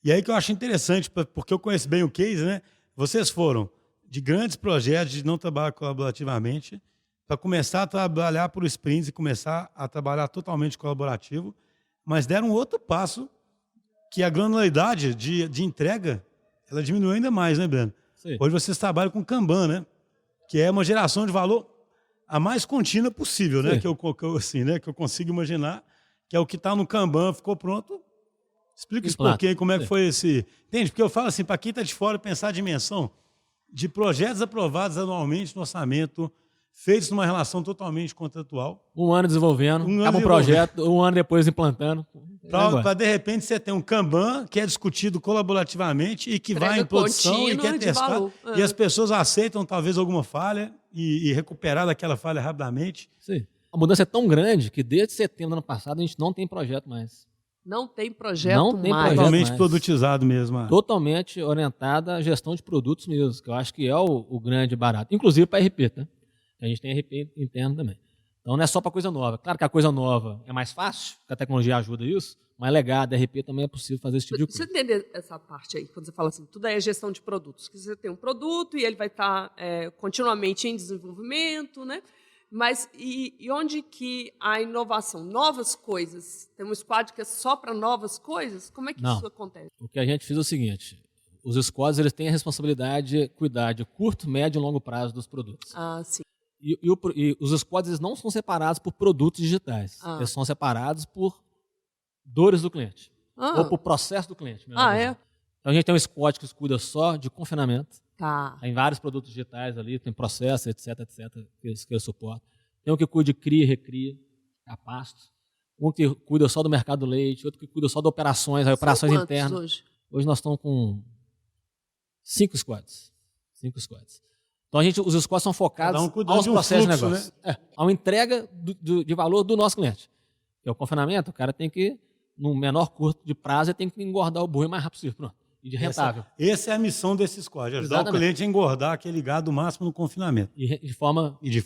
E aí que eu acho interessante, porque eu conheço bem o case, né? Vocês foram de grandes projetos, de não trabalhar colaborativamente, para começar a trabalhar por sprints e começar a trabalhar totalmente colaborativo, mas deram outro passo, que a granularidade de entrega, ela diminuiu ainda mais, né, Breno? Sim. Hoje vocês trabalham com Kanban, né? Que é uma geração de valor a mais contínua possível, né? Que eu consigo imaginar, que é o que está no Kanban, ficou pronto. Explica isso um pouquinho, como é que foi esse... Entende? Porque eu falo assim, para quem está de fora pensar a dimensão, de projetos aprovados anualmente no orçamento, feitos numa relação totalmente contratual. Um ano desenvolvendo, acaba um desenvolvendo. projeto, um ano depois implantando. Para, de repente, você ter um Kanban que é discutido colaborativamente e que vai Entrega em produção e contínua que é de testado. valor. E as pessoas aceitam talvez alguma falha e recuperar daquela falha rapidamente. Sim. A mudança é tão grande que desde setembro do ano passado a gente não tem projeto mais. Não tem projeto Não tem mais. projeto. Totalmente mais. produtizado mesmo. Totalmente orientada à gestão de produtos mesmo, que eu acho que é o grande barato. Inclusive para RP, tá? A gente tem RP interno também. Então não é só para coisa nova. Claro que a coisa nova é mais fácil, porque a tecnologia ajuda isso, mas legado, RP também é possível fazer esse tipo de coisa. Você entender essa parte aí, quando você fala assim, tudo aí é gestão de produtos. Que você tem um produto e ele vai estar continuamente em desenvolvimento, né? Mas e onde que a inovação, novas coisas, tem um squad que é só para novas coisas? Como é que Não. isso acontece? O que a gente fez é o seguinte, os squads eles têm a responsabilidade de cuidar de curto, médio e longo prazo dos produtos. Ah, sim. E os squads eles não são separados por produtos digitais, eles são separados por dores do cliente, ou por processo do cliente. É? Então a gente tem um squad que cuida só de confinamento. Tá. Tem vários produtos digitais ali, tem processo, etc, que eles suportam. Tem um que cuida de cria e recria, a pasto. Um que cuida só do mercado do leite, outro que cuida só de operações, operações São internas. hoje? Hoje nós estamos com 5 squads. 5 squads. Então os squads são focados aos processos de negócio. Né? A uma entrega de valor do nosso cliente. Que é o confinamento, o cara tem que, no menor curto de prazo, ele tem que engordar o boi o mais rápido possível. Pronto. E de rentável. Essa é a missão desse squad, ajudar o cliente a engordar aquele gado máximo no confinamento. E de forma que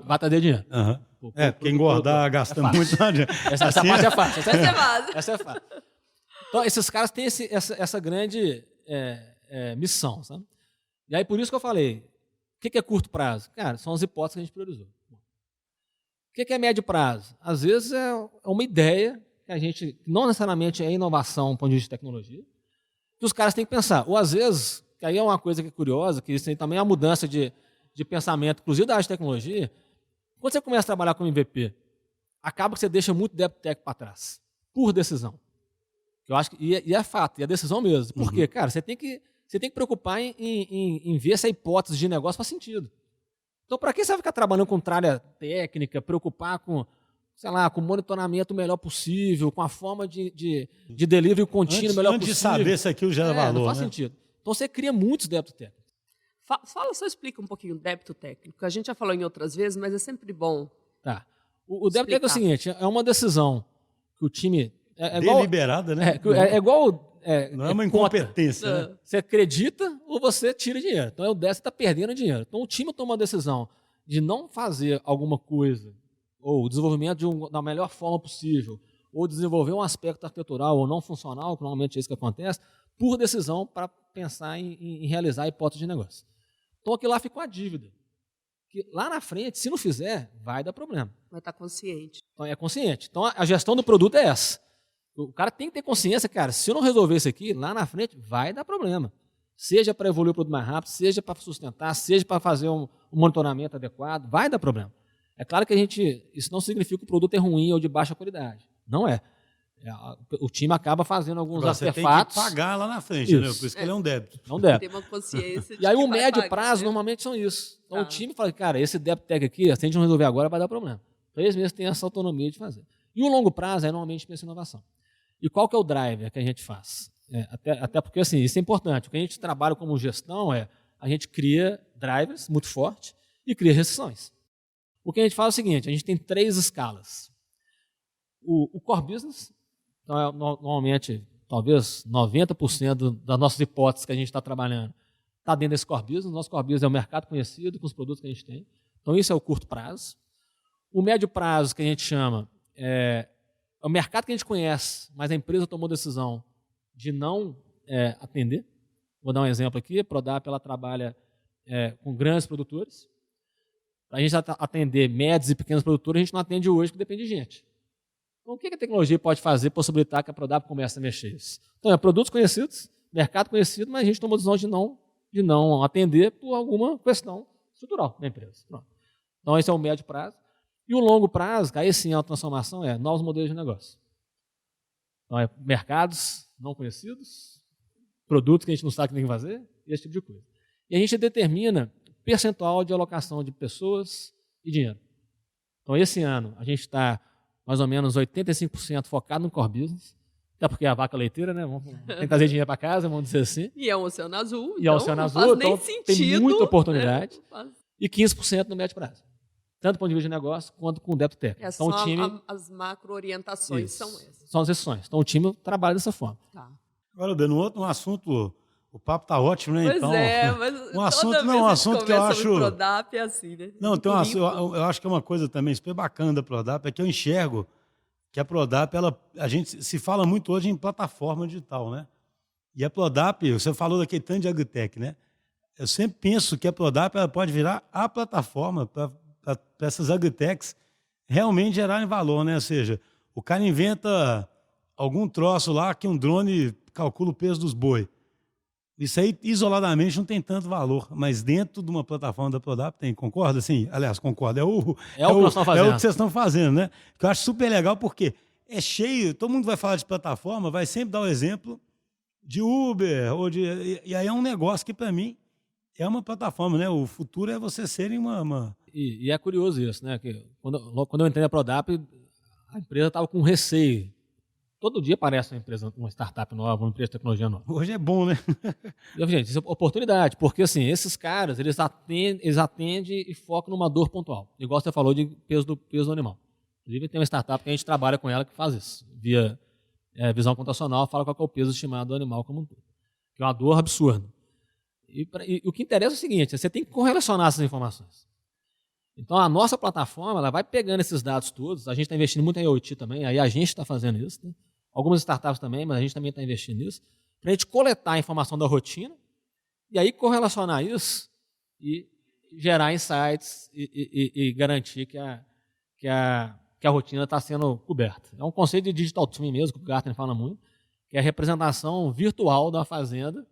vai trazer dinheiro. Porque engordar gastando muito. Essa parte é fácil. Essa é fácil. Então, esses caras têm essa grande missão. Sabe? E aí, por isso que eu falei, o que é curto prazo? Cara, são as hipóteses que a gente priorizou. O que é médio prazo? Às vezes é uma ideia que a gente, não necessariamente é inovação do ponto de vista de tecnologia, que os caras têm que pensar. Ou às vezes, que aí é uma coisa que é curiosa, que isso aí também é uma mudança de pensamento, inclusive da área de tecnologia. Quando você começa a trabalhar com MVP, acaba que você deixa muito débito técnico para trás, por decisão. Eu acho que, e é fato, e é decisão mesmo. Por quê? Cara, você tem que preocupar em ver se a hipótese de negócio faz sentido. Então, para que você vai ficar trabalhando com tralha técnica, preocupar com, sei lá, com o monitoramento o melhor possível, com a forma de delivery contínuo melhor possível? Antes de saber se aquilo gera valor. Não faz sentido. Então, você cria muitos débitos técnicos. Só explica um pouquinho o débito técnico. A gente já falou em outras vezes, mas é sempre bom. Tá. O débito técnico é o seguinte, é uma decisão que o time... deliberada, né? É igual... não é uma incompetência. Né? Você acredita ou você tira dinheiro. Então, você está perdendo dinheiro. Então, o time toma uma decisão de não fazer alguma coisa, ou o desenvolvimento da melhor forma possível, ou desenvolver um aspecto arquitetural ou não funcional, que normalmente é isso que acontece, por decisão para pensar em realizar a hipótese de negócio. Então, aquilo lá ficou a dívida. Que lá na frente, se não fizer, vai dar problema. Vai estar consciente. Então, é consciente. Então, a gestão do produto é essa. O cara tem que ter consciência, cara, se eu não resolver isso aqui, lá na frente vai dar problema. Seja para evoluir o produto mais rápido, seja para sustentar, seja para fazer um monitoramento adequado, vai dar problema. É claro que isso não significa que o produto é ruim ou de baixa qualidade. Não é. O time acaba fazendo alguns artefatos. Você tem que pagar lá na frente, né? Por isso que ele é um débito. Não débito. Tem uma consciência de E aí que o médio pagar, prazo né? normalmente são isso. Então o time fala, cara, esse débito técnico aqui, se a gente não resolver agora, vai dar problema. 3 meses tem essa autonomia de fazer. E o longo prazo é normalmente pensa em inovação. E qual que é o driver que a gente faz? Até porque, assim, isso é importante. O que a gente trabalha como gestão a gente cria drivers muito fortes e cria restrições. O que a gente faz é o seguinte, a gente tem 3 escalas. O core business, então normalmente, talvez 90% das nossas hipóteses que a gente está trabalhando está dentro desse core business. Nosso core business é o mercado conhecido com os produtos que a gente tem. Então, isso é o curto prazo. O médio prazo, que a gente chama, é o mercado que a gente conhece, mas a empresa tomou decisão de não atender. Vou dar um exemplo aqui. A Prodap ela trabalha com grandes produtores. Para a gente atender médios e pequenos produtores, a gente não atende hoje, porque depende de gente. Então, o que a tecnologia pode fazer para possibilitar que a Prodap comece a mexer isso? Então, produtos conhecidos, mercado conhecido, mas a gente tomou decisão de não atender por alguma questão estrutural da empresa. Pronto. Então, esse é o médio prazo. E o longo prazo, aí sim a transformação é novos modelos de negócio. Então, mercados não conhecidos, produtos que a gente não sabe o que tem que fazer, esse tipo de coisa. E a gente determina percentual de alocação de pessoas e dinheiro. Então, esse ano, a gente está mais ou menos 85% focado no core business, até porque é a vaca leiteira, né? Tem que trazer dinheiro para casa, vamos dizer assim. E é um oceano azul. E é um oceano azul, então tem muita oportunidade. Né? E 15% no médio prazo. Tanto do ponto de vista de negócio, quanto com o débito técnico. Então, o time... As macro-orientações são essas. São as exceções. Então, o time trabalha dessa forma. Tá. Agora, dando um assunto... O papo tá ótimo, né? Pois então, mas um assunto que eu acho... Prodap é assim, né? Não, tem eu acho que é uma coisa também super bacana da Prodap, é que eu enxergo que a Prodap, a gente se fala muito hoje em plataforma digital, né? E a Prodap, você falou daquele tanto de agritech, né? Eu sempre penso que a Prodap ela pode virar a plataforma para essas agritechs realmente gerarem valor, né? Ou seja, o cara inventa algum troço lá que um drone calcula o peso dos boi. Isso aí, isoladamente, não tem tanto valor, mas dentro de uma plataforma da Prodap tem, concorda? Sim, aliás, concorda, é o que vocês estão fazendo, né? Que eu acho super legal, porque é cheio, todo mundo vai falar de plataforma, vai sempre dar o exemplo de Uber, e aí é um negócio que, para mim, é uma plataforma, né? O futuro é você serem uma... E é curioso isso, né? Que quando eu entrei na Prodap, a empresa estava com receio. Todo dia aparece uma startup nova, uma empresa de tecnologia nova. Hoje é bom, né? Gente, isso é oportunidade, porque assim, esses caras, eles atendem e focam numa dor pontual. Igual você falou de peso do animal. Inclusive, tem uma startup que a gente trabalha com ela que faz isso. Via visão computacional, fala qual é o peso estimado do animal como um todo. Que é uma dor absurda. E o que interessa é o seguinte, você tem que correlacionar essas informações. Então, a nossa plataforma ela vai pegando esses dados todos. A gente está investindo muito em IoT também, aí a gente está fazendo isso. Né? Algumas startups também, mas a gente também está investindo nisso. Para a gente coletar a informação da rotina e aí correlacionar isso e gerar insights e garantir que a rotina está sendo coberta. É um conceito de digital twin mesmo, que o Gartner fala muito, que é a representação virtual da fazenda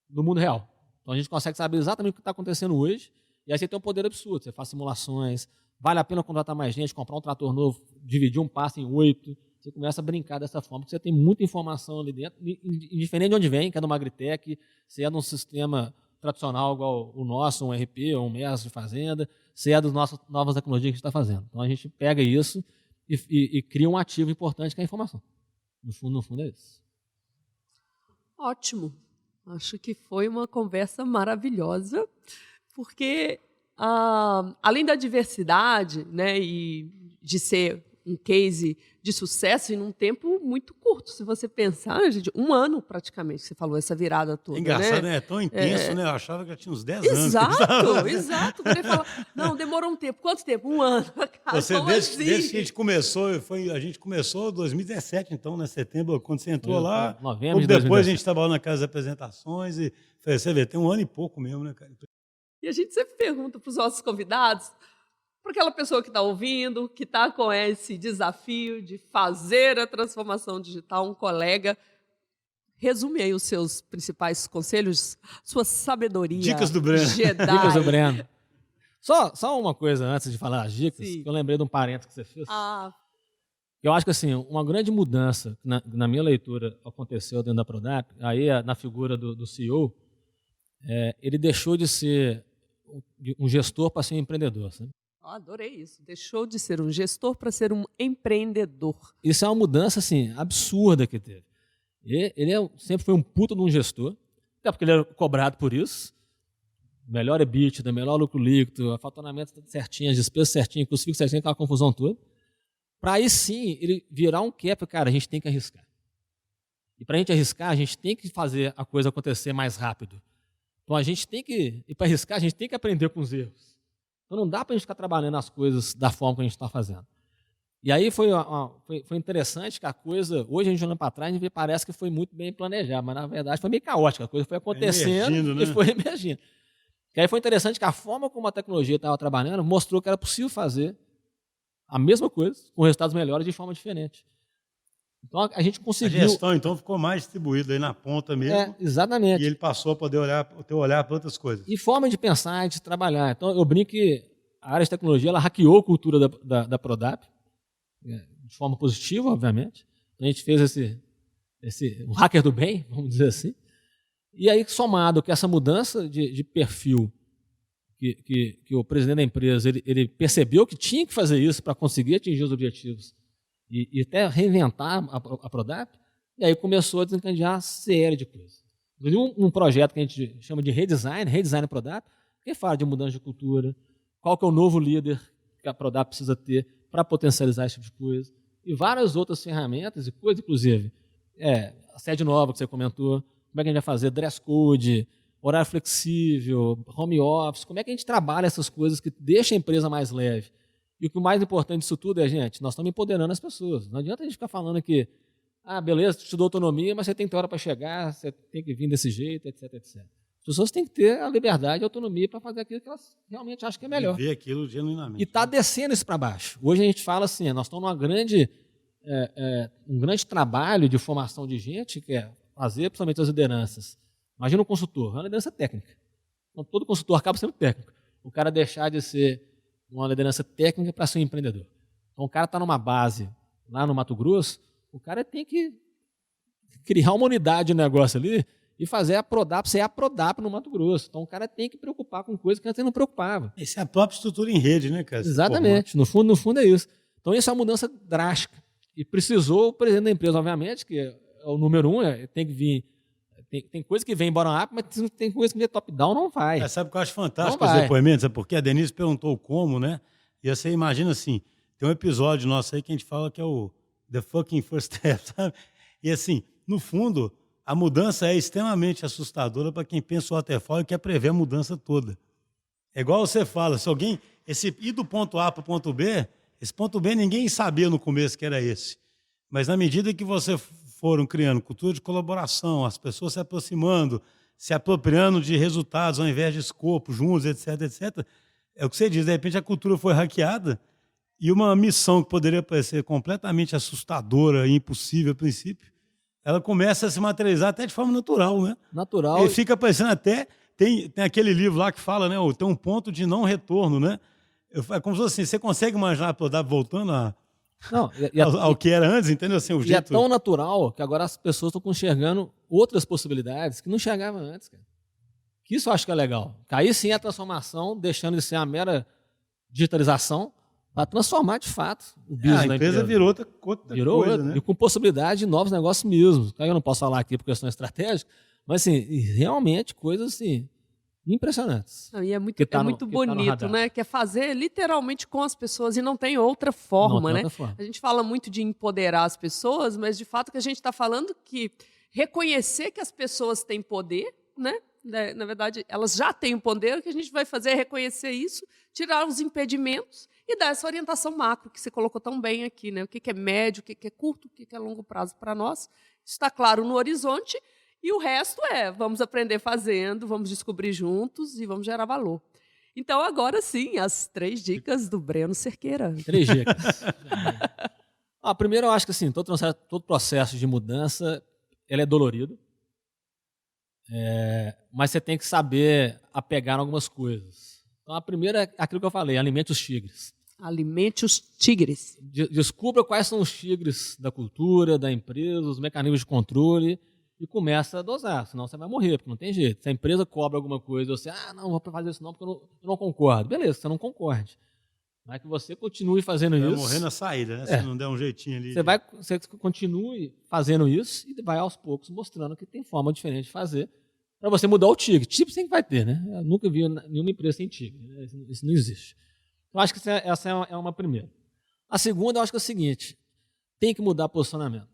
no mundo real. Então, a gente consegue saber exatamente o que está acontecendo hoje. E aí você tem um poder absurdo, você faz simulações, vale a pena contratar mais gente, comprar um trator novo, dividir um passo em 8, você começa a brincar dessa forma, porque você tem muita informação ali dentro, indiferente de onde vem, que é de uma agritech, se é de um sistema tradicional igual o nosso, um RP, ou um MES de fazenda, se é das nossas novas tecnologias que a gente está fazendo. Então a gente pega isso e cria um ativo importante que é a informação. No fundo é isso. Ótimo. Acho que foi uma conversa maravilhosa. Porque, além da diversidade, né, e de ser um case de sucesso em um tempo muito curto, se você pensar, gente, 1 ano praticamente, você falou essa virada toda. Engraçado, né? É tão intenso, né? Eu achava que já tinha uns 10 anos. Exato. Quando ele fala, não, demorou um tempo. Quanto tempo? 1 ano. Cara, desde que a gente começou, a gente começou em 2017, então, né? Setembro, quando você entrou lá. Novembro de 2017. Depois a gente estava lá na casa das apresentações e você vê, tem 1 ano e pouco mesmo, né, cara? E a gente sempre pergunta para os nossos convidados, para aquela pessoa que está ouvindo, que está com esse desafio de fazer a transformação digital, um colega, resume aí os seus principais conselhos, sua sabedoria. Dicas do Breno. Jedi. Dicas do Breno. Só uma coisa antes de falar as dicas, que eu lembrei de um parênteses que você fez. Eu acho que assim, uma grande mudança na minha leitura aconteceu dentro da Prodap, aí na figura do CEO, ele deixou de ser um gestor para ser um empreendedor. Sabe? Adorei isso. Deixou de ser um gestor para ser um empreendedor. Isso é uma mudança assim, absurda que teve. Ele sempre foi um puta de um gestor, até porque ele era cobrado por isso. Melhor EBITDA, melhor lucro líquido, faturamento certinho, as despesas certinho, custo fixo certinho, aquela confusão toda. Para aí sim ele virar um cap, cara, a gente tem que arriscar. E para a gente arriscar, a gente tem que fazer a coisa acontecer mais rápido. Então, a gente tem que, e para arriscar, a gente tem que aprender com os erros. Então, não dá para a gente ficar trabalhando as coisas da forma que a gente está fazendo. E aí foi interessante que a coisa, hoje a gente olhando para trás, a gente parece que foi muito bem planejada, mas na verdade foi meio caótica, a coisa foi acontecendo e foi emergindo. E aí foi interessante que a forma como a tecnologia estava trabalhando mostrou que era possível fazer a mesma coisa, com resultados melhores de forma diferente. Então, a gente conseguiu... A gestão, então, ficou mais distribuída aí na ponta mesmo. Exatamente. E ele passou a poder ter olhar para outras coisas. E forma de pensar, de trabalhar. Então, eu brinco que a área de tecnologia ela hackeou a cultura da Prodap, de forma positiva, obviamente. Então, a gente fez um hacker do bem, vamos dizer assim. E aí, somado com essa mudança de perfil que o presidente da empresa ele percebeu que tinha que fazer isso para conseguir atingir os objetivos e até reinventar a Prodap, e aí começou a desencadear uma série de coisas. Inclusive um projeto que a gente chama de redesign Prodap, que fala de mudança de cultura, qual que é o novo líder que a Prodap precisa ter para potencializar esse tipo de coisa, e várias outras ferramentas e coisas, inclusive, a sede nova que você comentou, como é que a gente vai fazer, dress code, horário flexível, home office, como é que a gente trabalha essas coisas que deixam a empresa mais leve. E o que o mais importante disso tudo é, gente, nós estamos empoderando as pessoas. Não adianta a gente ficar falando que, beleza, tu te dou autonomia, mas você tem que ter hora para chegar, você tem que vir desse jeito, etc, etc. As pessoas têm que ter a liberdade e a autonomia para fazer aquilo que elas realmente acham que é melhor. Ver aquilo genuinamente. E está descendo isso para baixo. Hoje a gente fala assim, nós estamos numa um grande trabalho de formação de gente, que é fazer principalmente as lideranças. Imagina um consultor, uma liderança técnica. Então, todo consultor acaba sendo técnico. O cara deixar de ser uma liderança técnica para ser um empreendedor. Então, o cara está numa base lá no Mato Grosso, o cara tem que criar uma unidade de negócio ali e fazer a Prodap ser a Prodap no Mato Grosso. Então, o cara tem que preocupar com coisas que antes ele não preocupava. Essa é a própria estrutura em rede, né, cara? Exatamente. No fundo é isso. Então, isso é uma mudança drástica. E precisou o presidente da empresa, obviamente, que é o número um, tem que vir. Tem coisa que vem bottom-up, mas tem coisa que vem top-down, não vai. Sabe o que eu acho fantástico os depoimentos? É porque a Denise perguntou como, né? E você imagina assim, tem um episódio nosso aí que a gente fala que é o The Fucking First Step, sabe? E assim, no fundo, a mudança é extremamente assustadora para quem pensa o waterfall e quer prever a mudança toda. É igual você fala, se alguém ir do ponto A para o ponto B, esse ponto B ninguém sabia no começo que era esse. Mas na medida que você foram criando cultura de colaboração, as pessoas se aproximando, se apropriando de resultados ao invés de escopo, juntos, etc, etc, é o que você diz, de repente a cultura foi hackeada e uma missão que poderia parecer completamente assustadora e impossível a princípio, ela começa a se materializar até de forma natural, né? Natural. E fica parecendo até... Tem aquele livro lá que fala, né? Tem um ponto de não retorno, né? É como se fosse assim, você consegue imaginar a Prodap voltando ao que era antes, entendeu? Assim, o jeito... é tão natural que agora as pessoas estão enxergando outras possibilidades que não enxergavam antes, cara. Que isso eu acho que é legal. Aí sim a transformação, deixando de ser a mera digitalização, para transformar de fato o business da empresa. A empresa virou outra coisa, né? E com possibilidade de novos negócios mesmo. Eu não posso falar aqui por questão estratégica, mas assim, realmente coisas assim, impressionantes. E é muito bonito, né? Que é fazer literalmente com as pessoas e não tem outra forma, né? A gente fala muito de empoderar as pessoas, mas de fato que a gente está falando que reconhecer que as pessoas têm poder, né? Na verdade, elas já têm o poder, o que a gente vai fazer é reconhecer isso, tirar os impedimentos e dar essa orientação macro que você colocou tão bem aqui, né? O que é médio, o que é curto, o que é longo prazo para nós. Isso está claro no horizonte. E o resto vamos aprender fazendo, vamos descobrir juntos e vamos gerar valor. Então, agora sim, as 3 dicas do Breno Cerqueira. 3 dicas. Primeiro, eu acho que assim, todo processo de mudança ele é dolorido, mas você tem que saber apegar em algumas coisas. Então, a primeira é aquilo que eu falei, alimente os tigres. Alimente os tigres. Descubra quais são os tigres da cultura, da empresa, os mecanismos de controle, e começa a dosar, senão você vai morrer, porque não tem jeito. Se a empresa cobra alguma coisa, você, não vou fazer isso não, porque eu não concordo. Beleza, você não concorde. Mas que você continue fazendo isso. Vai morrer na saída, né? Se não der um jeitinho ali. Você continue fazendo isso e vai aos poucos mostrando que tem forma diferente de fazer para você mudar o tigre. Tipo sempre vai ter, né? Eu nunca vi nenhuma empresa sem tigre. Né? Isso não existe. Então, acho que essa é uma primeira. A segunda, eu acho que é o seguinte, tem que mudar posicionamento.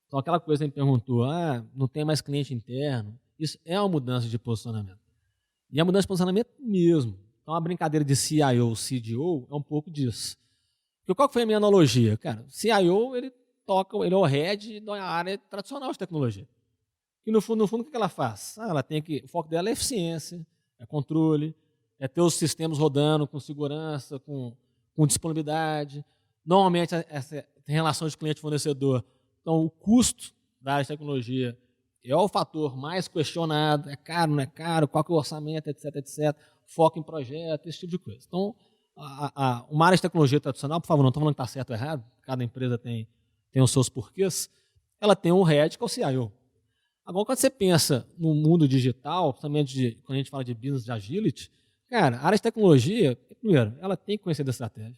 Então, aquela coisa que a gente perguntou, não tem mais cliente interno, isso é uma mudança de posicionamento. E é uma mudança de posicionamento mesmo. Então, a brincadeira de CIO, CDO é um pouco disso. Porque qual foi a minha analogia? Cara, CIO, ele é o head da área tradicional de tecnologia. E no fundo, o que ela faz? O foco dela é eficiência, é controle, é ter os sistemas rodando com segurança, com disponibilidade. Normalmente, tem relação de cliente-fornecedor. Então, o custo da área de tecnologia é o fator mais questionado, é caro, não é caro, qual que é o orçamento, etc, etc, foco em projeto, esse tipo de coisa. Então, uma área de tecnologia tradicional, por favor, não estou falando que está certo ou errado, cada empresa tem os seus porquês, ela tem um head que é o CIO. Agora, quando você pensa no mundo digital, principalmente quando a gente fala de business de agility, cara, a área de tecnologia, primeiro, ela tem que conhecer da estratégia,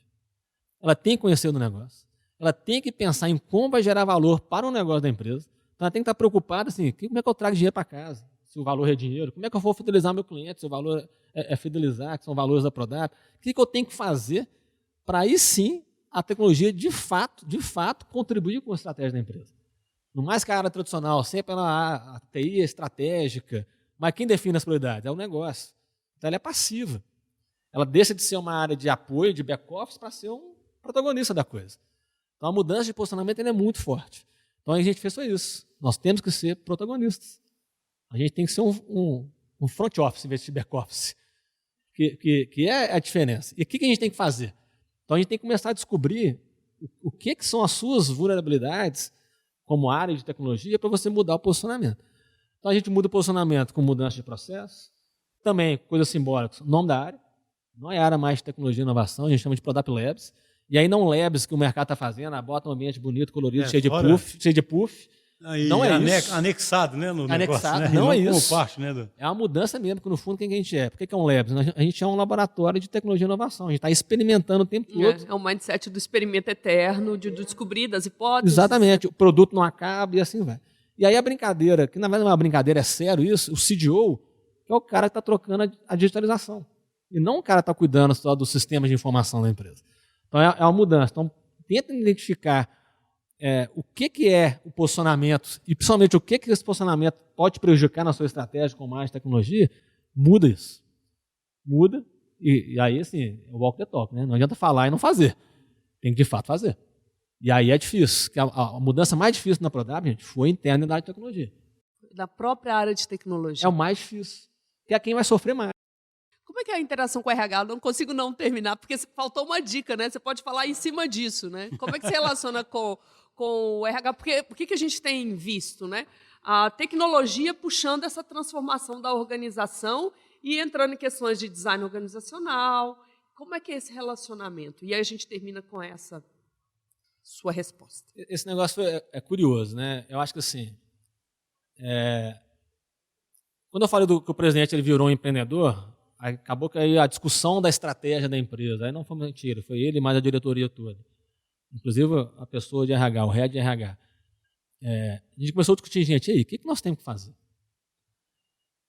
ela tem que conhecer do negócio, ela tem que pensar em como vai gerar valor para o negócio da empresa, então ela tem que estar preocupada assim, como é que eu trago dinheiro para casa, se o valor é dinheiro, como é que eu vou fidelizar meu cliente, se o valor é fidelizar, que são valores da Prodap, o que eu tenho que fazer para aí sim a tecnologia de fato contribuir com a estratégia da empresa. No mais que a área tradicional, sempre a TI é estratégica, mas quem define as prioridades? É o negócio. Então ela é passiva. Ela deixa de ser uma área de apoio, de back-office, para ser um protagonista da coisa. Então a mudança de posicionamento é muito forte. Então a gente fez só isso. Nós temos que ser protagonistas. A gente tem que ser um front office em vez de back-office, que é a diferença. E o que a gente tem que fazer? Então a gente tem que começar a descobrir o que são as suas vulnerabilidades como área de tecnologia para você mudar o posicionamento. Então a gente muda o posicionamento com mudança de processo, também coisas simbólicas, nome da área, não é área mais de tecnologia e inovação, a gente chama de Prodap Labs, e aí não labs que o mercado está fazendo, bota um ambiente bonito, colorido, cheio de puff. Aí, não é isso. Anexado, né? No anexado, negócio, né? não é como isso. Parte, né, É uma mudança mesmo, porque no fundo quem que a gente é? Por que é um labs? A gente é um laboratório de tecnologia e inovação, a gente está experimentando o tempo todo. É o mindset do experimento eterno, de descobrir das hipóteses. Exatamente, o produto não acaba e assim vai. E aí a brincadeira, que na verdade não é uma brincadeira, é sério isso, o CDO, que é o cara que está trocando a digitalização. E não o cara que está cuidando só dos sistemas de informação da empresa. Então é uma mudança. Então tenta identificar o que é o posicionamento e principalmente o que esse posicionamento pode prejudicar na sua estratégia com mais tecnologia, muda isso. Muda e aí assim, é o walk the talk, né? Não adianta falar e não fazer. Tem que de fato fazer. E aí é difícil. A mudança mais difícil na Prodap, gente, foi interna da área de tecnologia. Da própria área de tecnologia. É o mais difícil. Que é quem vai sofrer mais. Como é que é a interação com o RH? Eu não consigo não terminar, porque faltou uma dica, né? Você pode falar em cima disso, né? Como é que se relaciona com o RH? Porque o que a gente tem visto, né? A tecnologia puxando essa transformação da organização e entrando em questões de design organizacional. Como é que é esse relacionamento? E aí a gente termina com essa sua resposta. Esse negócio é curioso, né? Eu acho que assim, quando eu falei que o presidente ele virou um empreendedor, aí acabou que aí a discussão da estratégia da empresa, aí não foi mentira, foi ele mais a diretoria toda. Inclusive a pessoa de RH, o head de RH. A gente começou a discutir, gente, e aí, o que nós temos que fazer?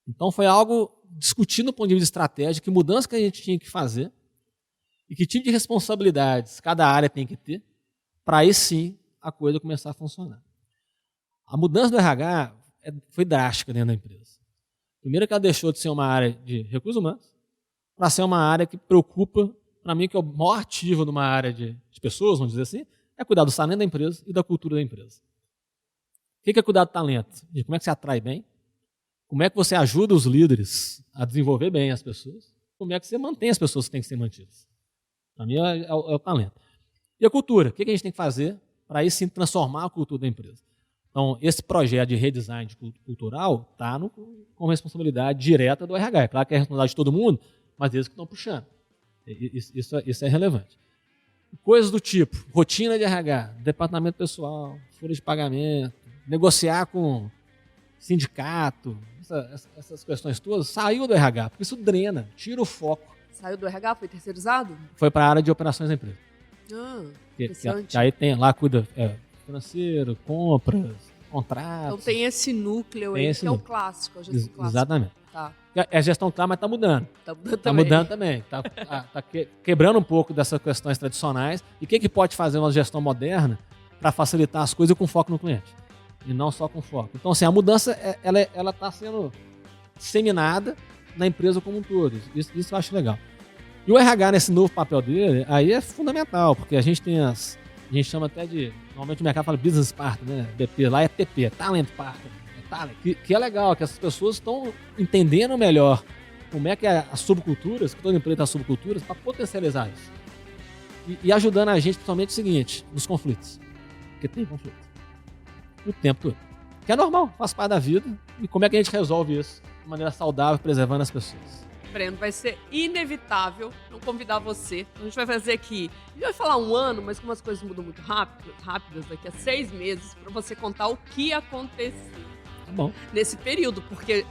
Então foi algo discutido do ponto de vista estratégico, que mudança que a gente tinha que fazer e que tipo de responsabilidades cada área tem que ter para aí sim a coisa começar a funcionar. A mudança do RH foi drástica dentro da empresa. Primeiro que ela deixou de ser uma área de recursos humanos para ser uma área que preocupa, para mim, que é o maior ativo de uma área de pessoas, vamos dizer assim, é cuidar do talento da empresa e da cultura da empresa. O que é cuidar do talento? Como é que você atrai bem? Como é que você ajuda os líderes a desenvolver bem as pessoas? Como é que você mantém as pessoas que têm que ser mantidas? Para mim é o talento. E a cultura? O que a gente tem que fazer para aí sim transformar a cultura da empresa? Então, esse projeto de redesign cultural está com responsabilidade direta do RH. É claro que é responsabilidade de todo mundo, mas eles que estão puxando. Isso é relevante. Coisas do tipo, rotina de RH, departamento pessoal, folha de pagamento, negociar com sindicato, essas questões todas, saiu do RH, porque isso drena, tira o foco. Saiu do RH? Foi terceirizado? Foi para a área de operações da empresa. Interessante. Aí tem lá, cuida financeiro, compras, contratos. Então tem esse núcleo aí, que é o clássico, a gestão clássica. Exatamente. Tá. É gestão clara, mas está mudando. Está mudando também. Está quebrando um pouco dessas questões tradicionais. E o que pode fazer uma gestão moderna para facilitar as coisas com foco no cliente? E não só com foco. Então, assim, a mudança ela está sendo disseminada na empresa como um todo. Isso eu acho legal. E o RH, nesse novo papel dele, aí é fundamental, porque a gente tem a gente chama até de, normalmente o mercado fala Business Partner, né? BP, lá é TP, Talent Partner. Que é legal, que essas pessoas estão entendendo melhor como é que as subculturas, que toda empresa tem subculturas, para potencializar isso. E ajudando a gente, principalmente, o seguinte, nos conflitos. Porque tem conflito. O tempo todo. Que é normal, faz parte da vida. E como é que a gente resolve isso de maneira saudável, preservando as pessoas? Breno, vai ser inevitável não convidar você. A gente vai fazer aqui, a gente vai falar 1 ano, mas como as coisas mudam muito rápidas, daqui a 6 meses, para você contar o que aconteceu. Tá bom. nesse período, porque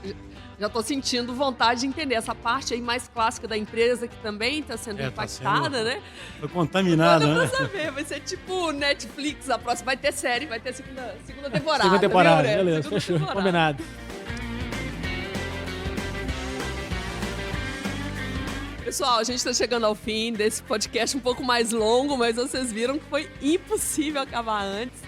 já estou sentindo vontade de entender essa parte aí mais clássica da empresa, que também está sendo impactada, né? Foi contaminada, Não dá né? pra saber, vai ser tipo Netflix, a próxima vai ter série, vai ter segunda temporada. Segunda temporada, viu, Breno? beleza, Segunda fechou. temporada. Combinado. Pessoal, a gente está chegando ao fim desse podcast um pouco mais longo, mas vocês viram que foi impossível acabar antes.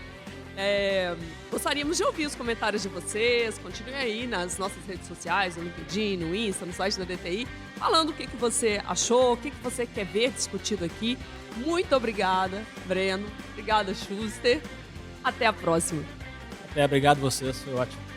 Gostaríamos de ouvir os comentários de vocês. Continuem aí nas nossas redes sociais, no LinkedIn, no Insta, no site da DTI, falando o que você achou, o que você quer ver discutido aqui. Muito obrigada, Breno. Obrigada, Schuster. Até a próxima. Obrigado a vocês, foi ótimo.